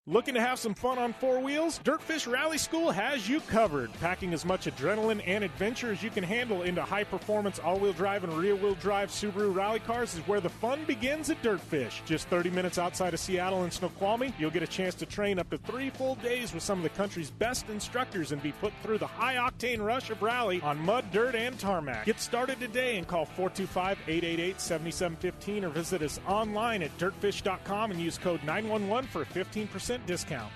Looking to have some fun on four wheels? Dirtfish Rally School has you covered. Packing as much adrenaline and adventure as you can handle into high-performance all-wheel drive and rear-wheel drive Subaru rally cars is where the fun begins at Dirtfish. Just 30 minutes outside of Seattle in Snoqualmie, you'll get a chance to train up to 3 full days with some of the country's best instructors and be put through the high-octane rush of rally on mud, dirt, and tarmac. Get started today and call 425-888-7715 or visit us online at dirtfish.com and use code 911 for a 15% discount.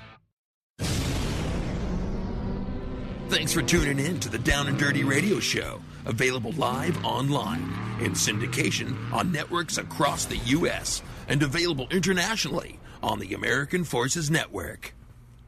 Thanks for tuning in to the Down and Dirty Radio Show, available live online in syndication on networks across the U.S. and available internationally on the American Forces Network.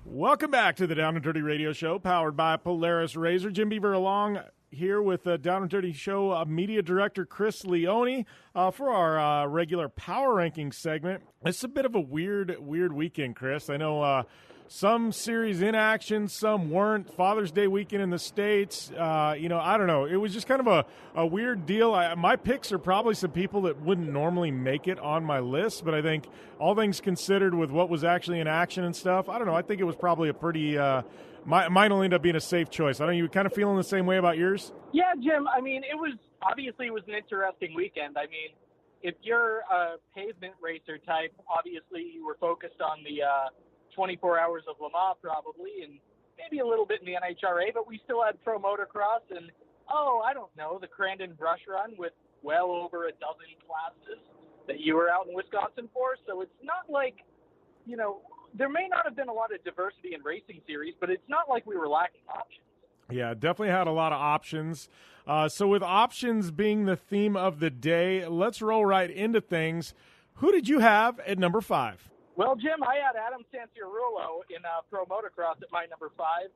Welcome back to the Down and Dirty Radio Show, powered by Polaris RZR. Jim Beaver along here with Down and Dirty Show media director Chris Leone for our regular power ranking segment. It's a bit of a weird weekend, Chris. I know some series in action, some weren't. Father's Day weekend in the States. I don't know. It was just kind of a weird deal. My picks are probably some people that wouldn't normally make it on my list, but I think all things considered with what was actually in action and stuff, I don't know. I think it was probably a pretty mine will end up being a safe choice. I don't know, you kind of feeling the same way about yours? Yeah, Jim. I mean, it was an interesting weekend. I mean, if you're a pavement racer type, obviously you were focused on the 24 hours of Le Mans probably, and maybe a little bit in the NHRA, but we still had pro motocross and, the Crandon brush run with well over a dozen classes that you were out in Wisconsin for. So it's not like, there may not have been a lot of diversity in racing series, but it's not like we were lacking options. Yeah, definitely had a lot of options. So with options being the theme of the day, let's roll right into things. Who did you have at number 5? Well, Jim, I had Adam Santiarulo in pro motocross at my number 5.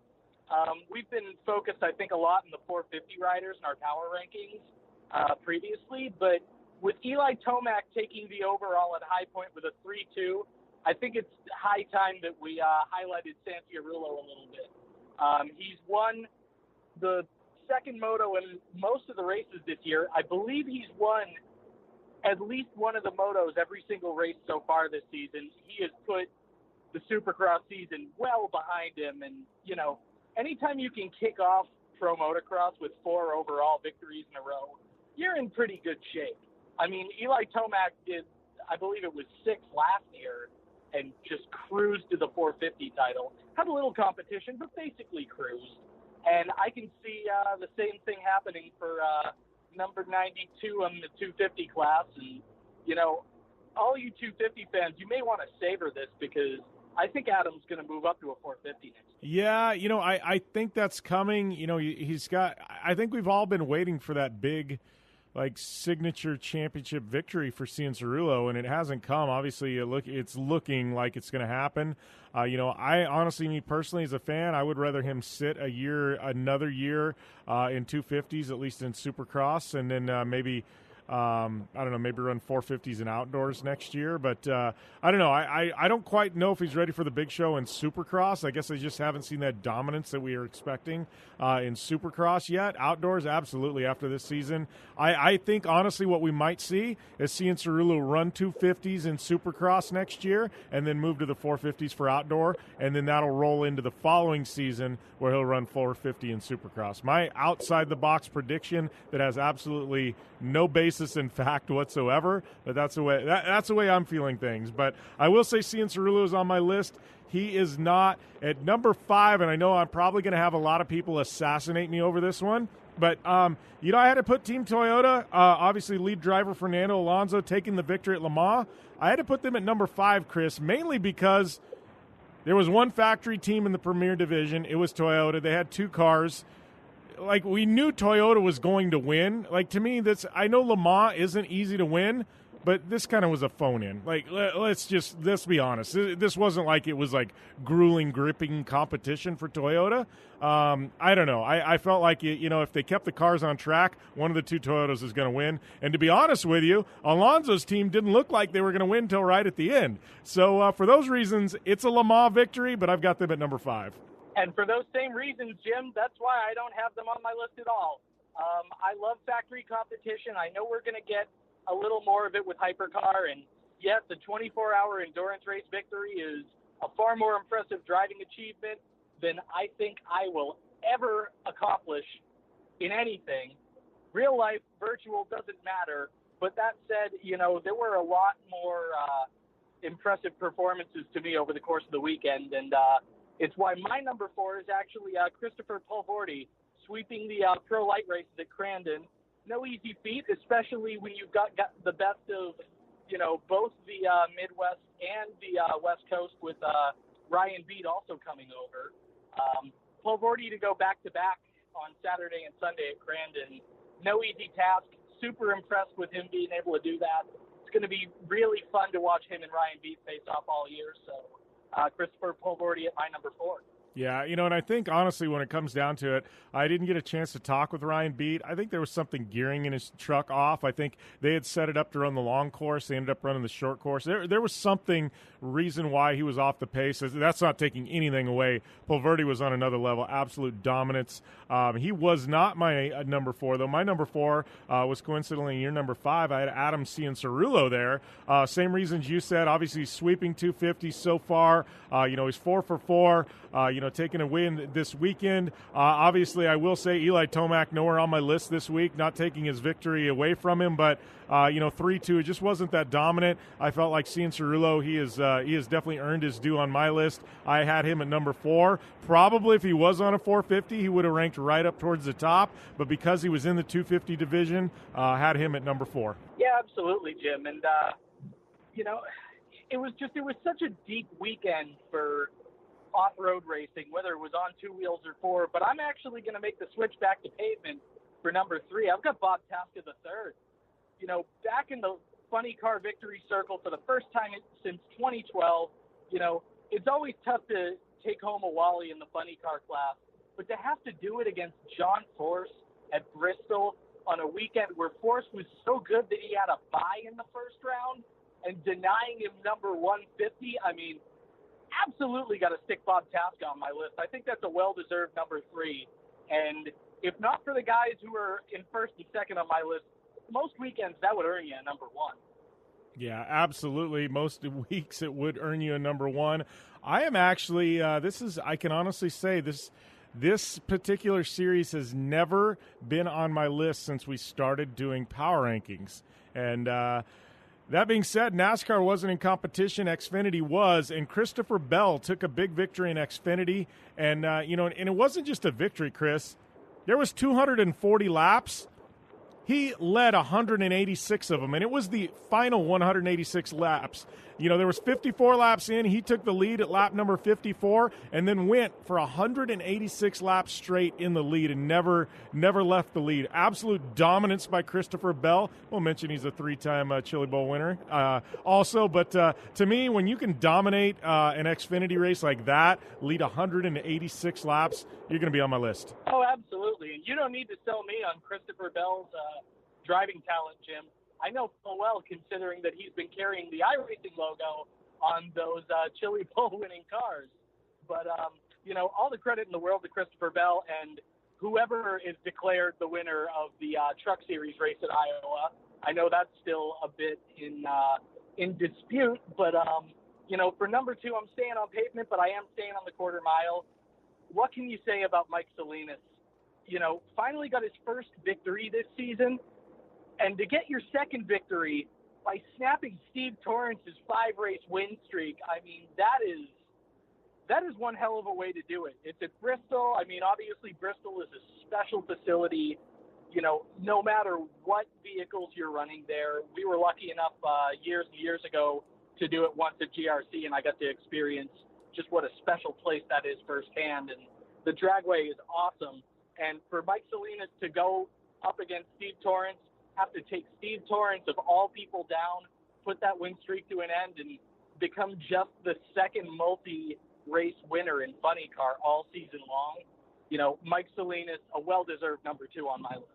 We've been focused, I think, a lot on the 450 riders in our power rankings previously, but with Eli Tomac taking the overall at High Point with a 3-2, I think it's high time that we highlighted Santiarulo a little bit. He's won the second moto in most of the races this year. I believe he's won at least one of the motos every single race so far this season. He has put the Supercross season well behind him, and, you know, anytime you can kick off pro motocross with 4 overall victories in a row, you're in pretty good shape. I mean, Eli Tomac did, I believe it was 6 last year, and just cruised to the 450 title. Had a little competition, but basically cruised. And I can see the same thing happening for number 92 in the 250 class. And, you know, all you 250 fans, you may want to savor this because I think Adam's going to move up to a 450 next year. Yeah, you know, I think that's coming. You know, he's got – I think we've all been waiting for that big – like signature championship victory for Cianciarulo, and it hasn't come. Obviously, it's looking like it's going to happen. You know, I honestly, me personally, as a fan, I would rather him sit another year in 250s, at least in Supercross, and then maybe. I don't know, maybe run 450s in outdoors next year, but I don't know. I don't quite know if he's ready for the big show in Supercross. I guess I just haven't seen that dominance that we are expecting in Supercross yet. Outdoors, absolutely, after this season. I think, honestly, what we might see is Cianciarulo run 250s in Supercross next year and then move to the 450s for outdoor, and then that'll roll into the following season where he'll run 450 in Supercross. My outside-the-box prediction that has absolutely no basis in fact whatsoever, but that's the way I'm feeling things. But I will say Cianciarulo is on my list. He is not at number 5, and I know I'm probably going to have a lot of people assassinate me over this one. But, you know, I had to put Team Toyota, obviously lead driver Fernando Alonso taking the victory at Le Mans. I had to put them at number 5, Chris, mainly because there was one factory team in the Premier Division. It was Toyota. They had 2 cars. Like, we knew Toyota was going to win. Like, to me, I know Le Mans isn't easy to win, but this kind of was a phone-in. Like, let's be honest. This wasn't like it was, like, grueling, gripping competition for Toyota. I don't know. I felt like, you know, if they kept the cars on track, one of the 2 Toyotas is going to win. And to be honest with you, Alonso's team didn't look like they were going to win until right at the end. So, for those reasons, it's a Le Mans victory, but I've got them at number 5. And for those same reasons, Jim, that's why I don't have them on my list at all. I love factory competition. I know we're going to get a little more of it with Hypercar. And yes, the 24-hour endurance race victory is a far more impressive driving achievement than I think I will ever accomplish in anything. Real life, virtual, doesn't matter. But that said, you know, there were a lot more impressive performances to me over the course of the weekend. And, it's why my number 4 is actually Christopher Pulvorti sweeping the pro light races at Crandon. No easy feat, especially when you've got the best of, you know, both the Midwest and the West Coast with Ryan Beat also coming over. Pulvorti to go back-to-back on Saturday and Sunday at Crandon. No easy task. Super impressed with him being able to do that. It's going to be really fun to watch him and Ryan Beat face off all year, so... Christopher Pulvorti at my number 4. Yeah, you know, and I think, honestly, when it comes down to it, I didn't get a chance to talk with Ryan Beat. I think there was something gearing in his truck off. I think they had set it up to run the long course. They ended up running the short course. There was something, reason why he was off the pace. That's not taking anything away. Pulvorti was on another level, absolute dominance. He was not my number 4, though. My number 4 was coincidentally your number 5. I had Adam Cianciarulo there. Same reasons you said. Obviously, sweeping 250 so far. You know, he's 4 for 4. You know, taking a win this weekend. Obviously, I will say Eli Tomac nowhere on my list this week, not taking his victory away from him, but you know, 3-2, it just wasn't that dominant. I felt like Cianciarulo, he has definitely earned his due on my list. I had him at number 4. Probably if he was on a 450, he would have ranked right up towards the top, but because he was in the 250 division, had him at number 4. Yeah, absolutely, Jim. And, you know, it was such a deep weekend for off-road racing, whether it was on 2 wheels or 4, but I'm actually going to make the switch back to pavement for number 3. I've got Bob Tasca III. You know, back in the funny car victory circle for the first time since 2012, you know, it's always tough to take home a Wally in the funny car class, but to have to do it against John Force at Bristol on a weekend where Force was so good that he had a bye in the first round and denying him number 150, I mean, absolutely got to stick Bob Tasca on my list. I think that's a well-deserved number 3. And if not for the guys who are in first and second on my list, most weekends that would earn you a number 1. Yeah, absolutely. Most weeks it would earn you a number 1. I am actually, I can honestly say this particular series has never been on my list since we started doing power rankings. And that being said, NASCAR wasn't in competition. Xfinity was, and Christopher Bell took a big victory in Xfinity. And, and it wasn't just a victory, Chris. There was 240 laps. He led 186 of them, and it was the final 186 laps. There was 54 laps in. He took the lead at lap number 54 and then went for 186 laps straight in the lead and never left the lead. Absolute dominance by Christopher Bell. We'll mention he's a 3-time Chili Bowl winner also. But to me, when you can dominate an Xfinity race like that, lead 186 laps, you're going to be on my list. Oh, absolutely. And you don't need to sell me on Christopher Bell's driving talent, Jim. I know full well, considering that he's been carrying the iRacing logo on those Chili Bowl winning cars. But, all the credit in the world to Christopher Bell and whoever is declared the winner of the Truck Series race at Iowa. I know that's still a bit in dispute, but, for number 2, I'm staying on pavement, but I am staying on the quarter mile. What can you say about Mike Salinas? Finally got his first victory this season. And to get your second victory by snapping Steve Torrance's 5-race win streak, I mean, that is one hell of a way to do it. It's at Bristol. I mean, obviously Bristol is a special facility. No matter what vehicles you're running there, we were lucky enough years and years ago to do it once at GRC, and I got to experience just what a special place that is firsthand. And the dragway is awesome. And for Mike Salinas to go up against Steve Torrance, have to take Steve Torrance of all people down, put that win streak to an end, and become just the second multi-race winner in Funny Car all season long. Mike Salinas, a well-deserved number 2 on my list.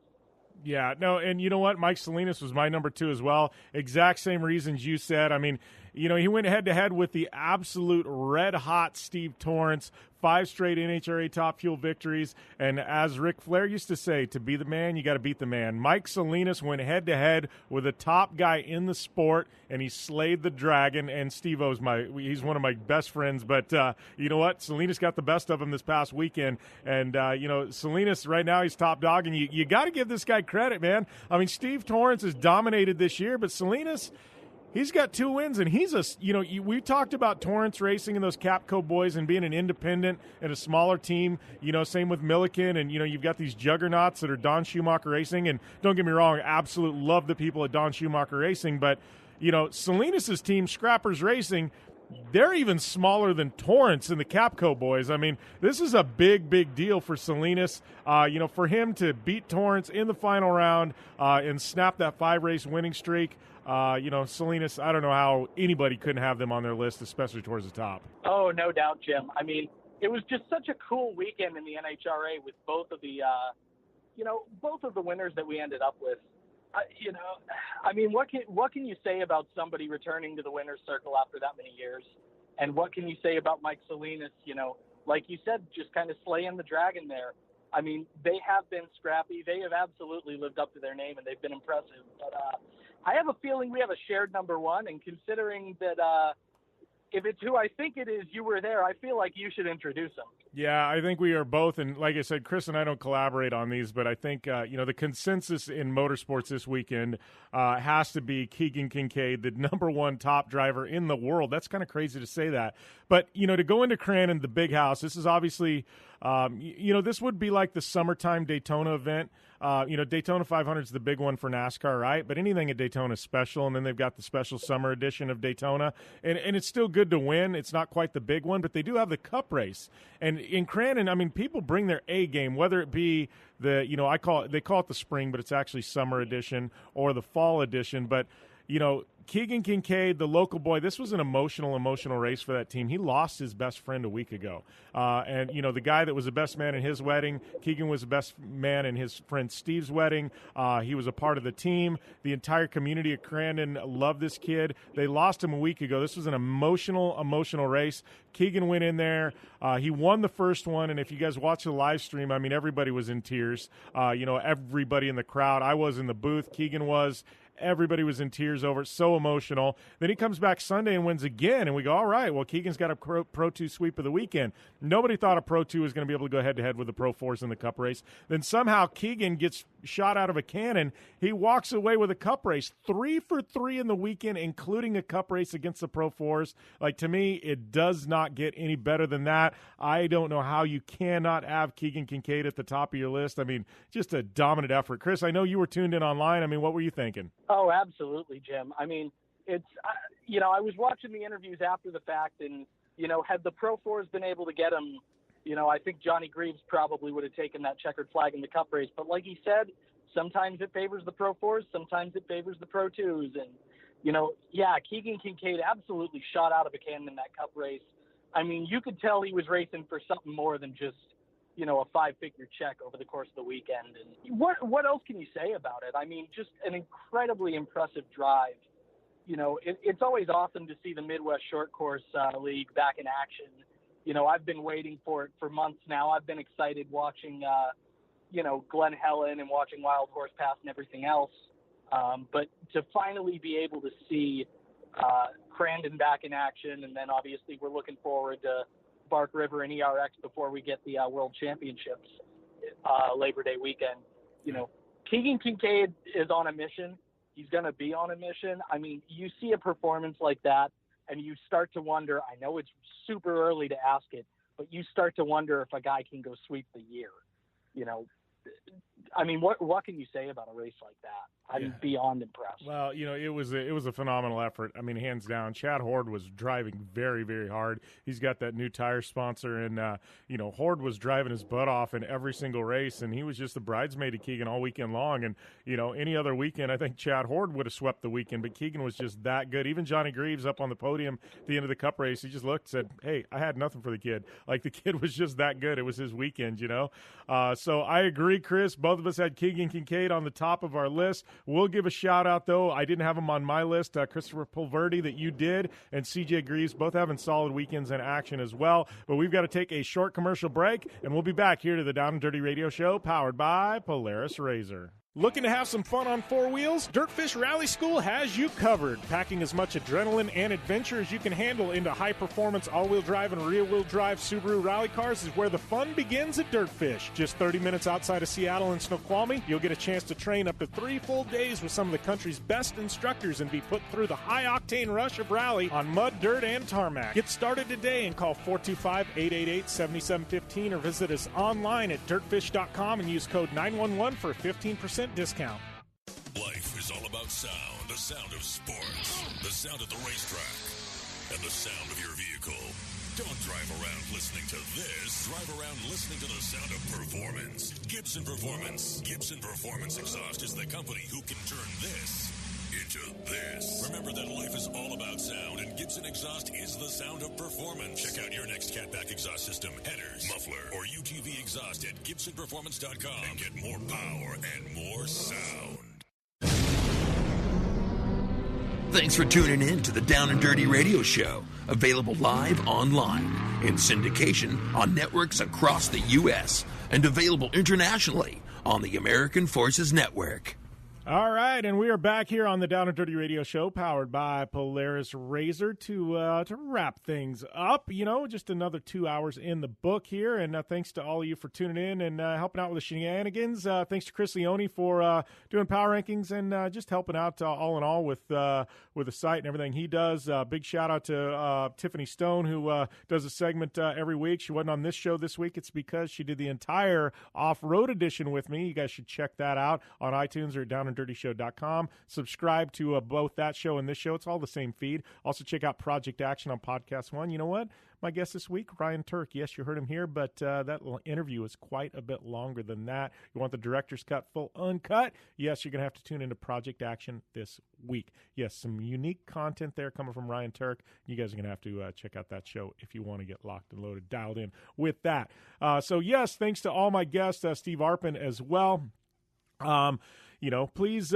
Yeah, no, and you know what? Mike Salinas was my number 2 as well. Exact same reasons you said. I mean, he went head-to-head with the absolute red-hot Steve Torrance, 5 straight NHRA Top Fuel victories. And as Ric Flair used to say, to be the man, you got to beat the man. Mike Salinas went head-to-head with a top guy in the sport, and he slayed the dragon. And Steve-O's he's one of my best friends. But you know what? Salinas got the best of him this past weekend. And, Salinas right now, he's top dog. And you got to give this guy credit, man. I mean, Steve Torrance has dominated this year, but Salinas, he's got 2 wins, and he's we talked about Torrance Racing and those Capco boys and being an independent and a smaller team, same with Milliken, and, you've got these juggernauts that are Don Schumacher Racing, and don't get me wrong, absolutely love the people at Don Schumacher Racing, but, Salinas' team, Scrappers Racing, they're even smaller than Torrance and the Capco boys. I mean, this is a big, big deal for Salinas. For him to beat Torrance in the final round and snap that 5-race winning streak, Salinas, I don't know how anybody couldn't have them on their list, especially towards the top. Oh, no doubt, Jim. I mean, it was just such a cool weekend in the NHRA with both of the winners that we ended up with. I mean, what can you say about somebody returning to the winner's circle after that many years? And what can you say about Mike Salinas? Like you said, just kind of slaying the dragon there. I mean, they have been scrappy. They have absolutely lived up to their name, and they've been impressive. But I have a feeling we have a shared number 1, and considering that if it's who I think it is, you were there, I feel like you should introduce him. Yeah, I think we are both, and like I said, Chris and I don't collaborate on these, but I think, the consensus in motorsports this weekend has to be Keegan Kincaid, the number 1 top driver in the world. That's kind of crazy to say that. But, to go into Crandon, the big house, this is obviously, this would be like the summertime Daytona event. Daytona 500 is the big one for NASCAR, right? But anything at Daytona is special, and then they've got the special summer edition of Daytona. And it's still good to win. It's not quite the big one, but they do have the Cup race. And in Crandon, I mean, people bring their A game, whether it be they call it the spring, but it's actually summer edition, or the fall edition. But Keegan Kincaid, the local boy, this was an emotional race for that team. He lost his best friend a week ago. And the guy that was the best man in his wedding, Keegan was the best man in his friend Steve's wedding. He was a part of the team. The entire community of Crandon loved this kid. They lost him a week ago. This was an emotional race. Keegan went in there. He won the first one, and if you guys watch the live stream, I mean, everybody was in tears. Everybody in the crowd. I was in the booth. Keegan was. Everybody was in tears over it, so emotional. Then he comes back Sunday and wins again, and we go, all right, well, Keegan's got a Pro 2 sweep of the weekend. Nobody thought a Pro 2 was going to be able to go head-to-head with the Pro 4s in the Cup race. Then somehow Keegan gets shot out of a cannon. He walks away with a Cup race, 3 for 3 in the weekend, including a Cup race against the Pro 4s. Like, to me, it does not get any better than that. I don't know how you cannot have Keegan Kincaid at the top of your list. I mean, just a dominant effort. Chris, I know you were tuned in online. I mean, what were you thinking? Oh, absolutely, Jim. I mean, I was watching the interviews after the fact, and, had the Pro 4s been able to get him, I think Johnny Greaves probably would have taken that checkered flag in the Cup race. But like he said, sometimes it favors the Pro 4s, sometimes it favors the Pro 2s. And, Keegan Kincaid absolutely shot out of a cannon in that Cup race. I mean, you could tell he was racing for something more than just, a 5-figure check over the course of the weekend. And what else can you say about it? I mean, just an incredibly impressive drive. It's always awesome to see the Midwest Short Course League back in action. I've been waiting for it for months now. I've been excited watching, Glen Helen and watching Wild Horse Pass and everything else. But to finally be able to see Crandon back in action, and then obviously we're looking forward to Bark River and ERX before we get the World Championships Labor Day weekend. Keegan Kincaid is on a mission. He's going to be on a mission. I mean, you see a performance like that, and you start to wonder, I know it's super early to ask it, but you start to wonder if a guy can go sweep the year. I mean, what can you say about a race like that? I'm beyond impressed. Well, it was a phenomenal effort. I mean, hands down. Chad Horde was driving very, very hard. He's got that new tire sponsor, and Horde was driving his butt off in every single race, and he was just the bridesmaid of Keegan all weekend long. And any other weekend, I think Chad Horde would have swept the weekend, but Keegan was just that good. Even Johnny Greaves up on the podium at the end of the Cup race, he just looked and said, "Hey, I had nothing for the kid." Like, the kid was just that good. It was his weekend, So I agree, Chris. Both of us had Keegan Kincaid on the top of our list. We'll give a shout-out, though. I didn't have him on my list. Christopher Pulverdi, that you did, and CJ Greaves, both having solid weekends in action as well. But we've got to take a short commercial break, and we'll be back here to the Down and Dirty Radio Show, powered by Polaris RZR. Looking to have some fun on four wheels? Dirtfish Rally School has you covered. Packing as much adrenaline and adventure as you can handle into high-performance all-wheel drive and rear-wheel drive Subaru rally cars is where the fun begins at Dirtfish. Just 30 minutes outside of Seattle and Snoqualmie, you'll get a chance to train up to 3 full days with some of the country's best instructors and be put through the high-octane rush of rally on mud, dirt, and tarmac. Get started today and call 425-888-7715 or visit us online at dirtfish.com and use code 911 for a 15% discount. Life is all about sound, the sound of sports, the sound of the racetrack, and the sound of your vehicle. Don't drive around listening to this. Drive around listening to the sound of performance. Gibson Performance. Gibson Performance Exhaust is the company who can turn this into this. Remember that life is all about sound, and Gibson Exhaust is the sound of performance. Check out your next catback exhaust system, headers, muffler, or UTV exhaust at GibsonPerformance.com and get more power and more sound. Thanks for tuning in to the Down and Dirty Radio Show, available live online, in syndication on networks across the U.S., and available internationally on the American Forces Network. All right, and we are back here on the Down and Dirty Radio Show, powered by Polaris RZR, to wrap things up. Just another 2 hours in the book here, and thanks to all of you for tuning in and helping out with the shenanigans. Thanks to Chris Leone for doing power rankings and just helping out all in all with the site and everything he does. Big shout out to Tiffany Stone, who does a segment every week. She wasn't on this show this week. It's because she did the entire off-road edition with me. You guys should check that out on iTunes or Down and downanddirtyshow.com. Subscribe to both that show and this show. It's all the same feed. Also, check out Project Action on Podcast One. You know what? My guest this week, Ryan Tuerck. Yes, you heard him here, but that little interview is quite a bit longer than that. You want the director's cut, full uncut? Yes, you're going to have to tune into Project Action this week. Yes, some unique content there coming from Ryan Tuerck. You guys are going to have to check out that show if you want to get locked and loaded, dialed in with that. So, yes, thanks to all my guests, Steve Arpin as well. Please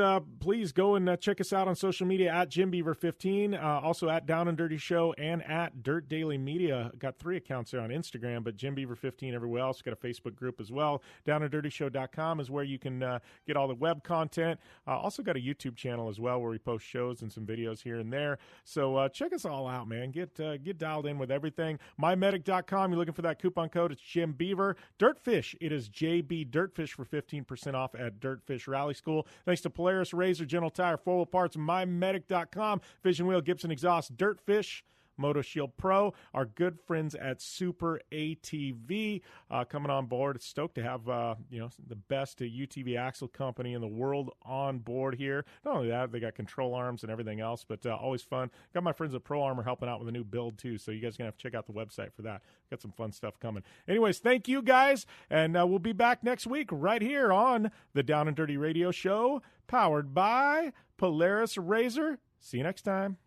go and check us out on social media at Jim Beaver 15, also at Down and Dirty Show and at Dirt Daily Media. Got 3 accounts there on Instagram, but Jim Beaver 15 everywhere else. Got a Facebook group as well. Downanddirtyshow.com is where you can get all the web content. Also got a YouTube channel as well where we post shows and some videos here and there. So check us all out, man. Get dialed in with everything. MyMedic.com. You're looking for that coupon code. It's Jim Beaver. Dirtfish. It is JB Dirtfish for 15% off at Dirtfish Rally School. Thanks to Polaris Razor, General Tire, 4-Wheel Parts, MyMedic.com, Vision Wheel, Gibson Exhaust, Dirtfish, MotoShield Pro, our good friends at Super ATV coming on board. Stoked to have the best UTV axle company in the world on board here. Not only that, they got control arms and everything else, but always fun. Got my friends at Pro Armor helping out with a new build too, so you guys are going to have to check out the website for that. Got some fun stuff coming. Anyways, thank you guys, and we'll be back next week right here on the Down and Dirty Radio Show, powered by Polaris Razor. See you next time.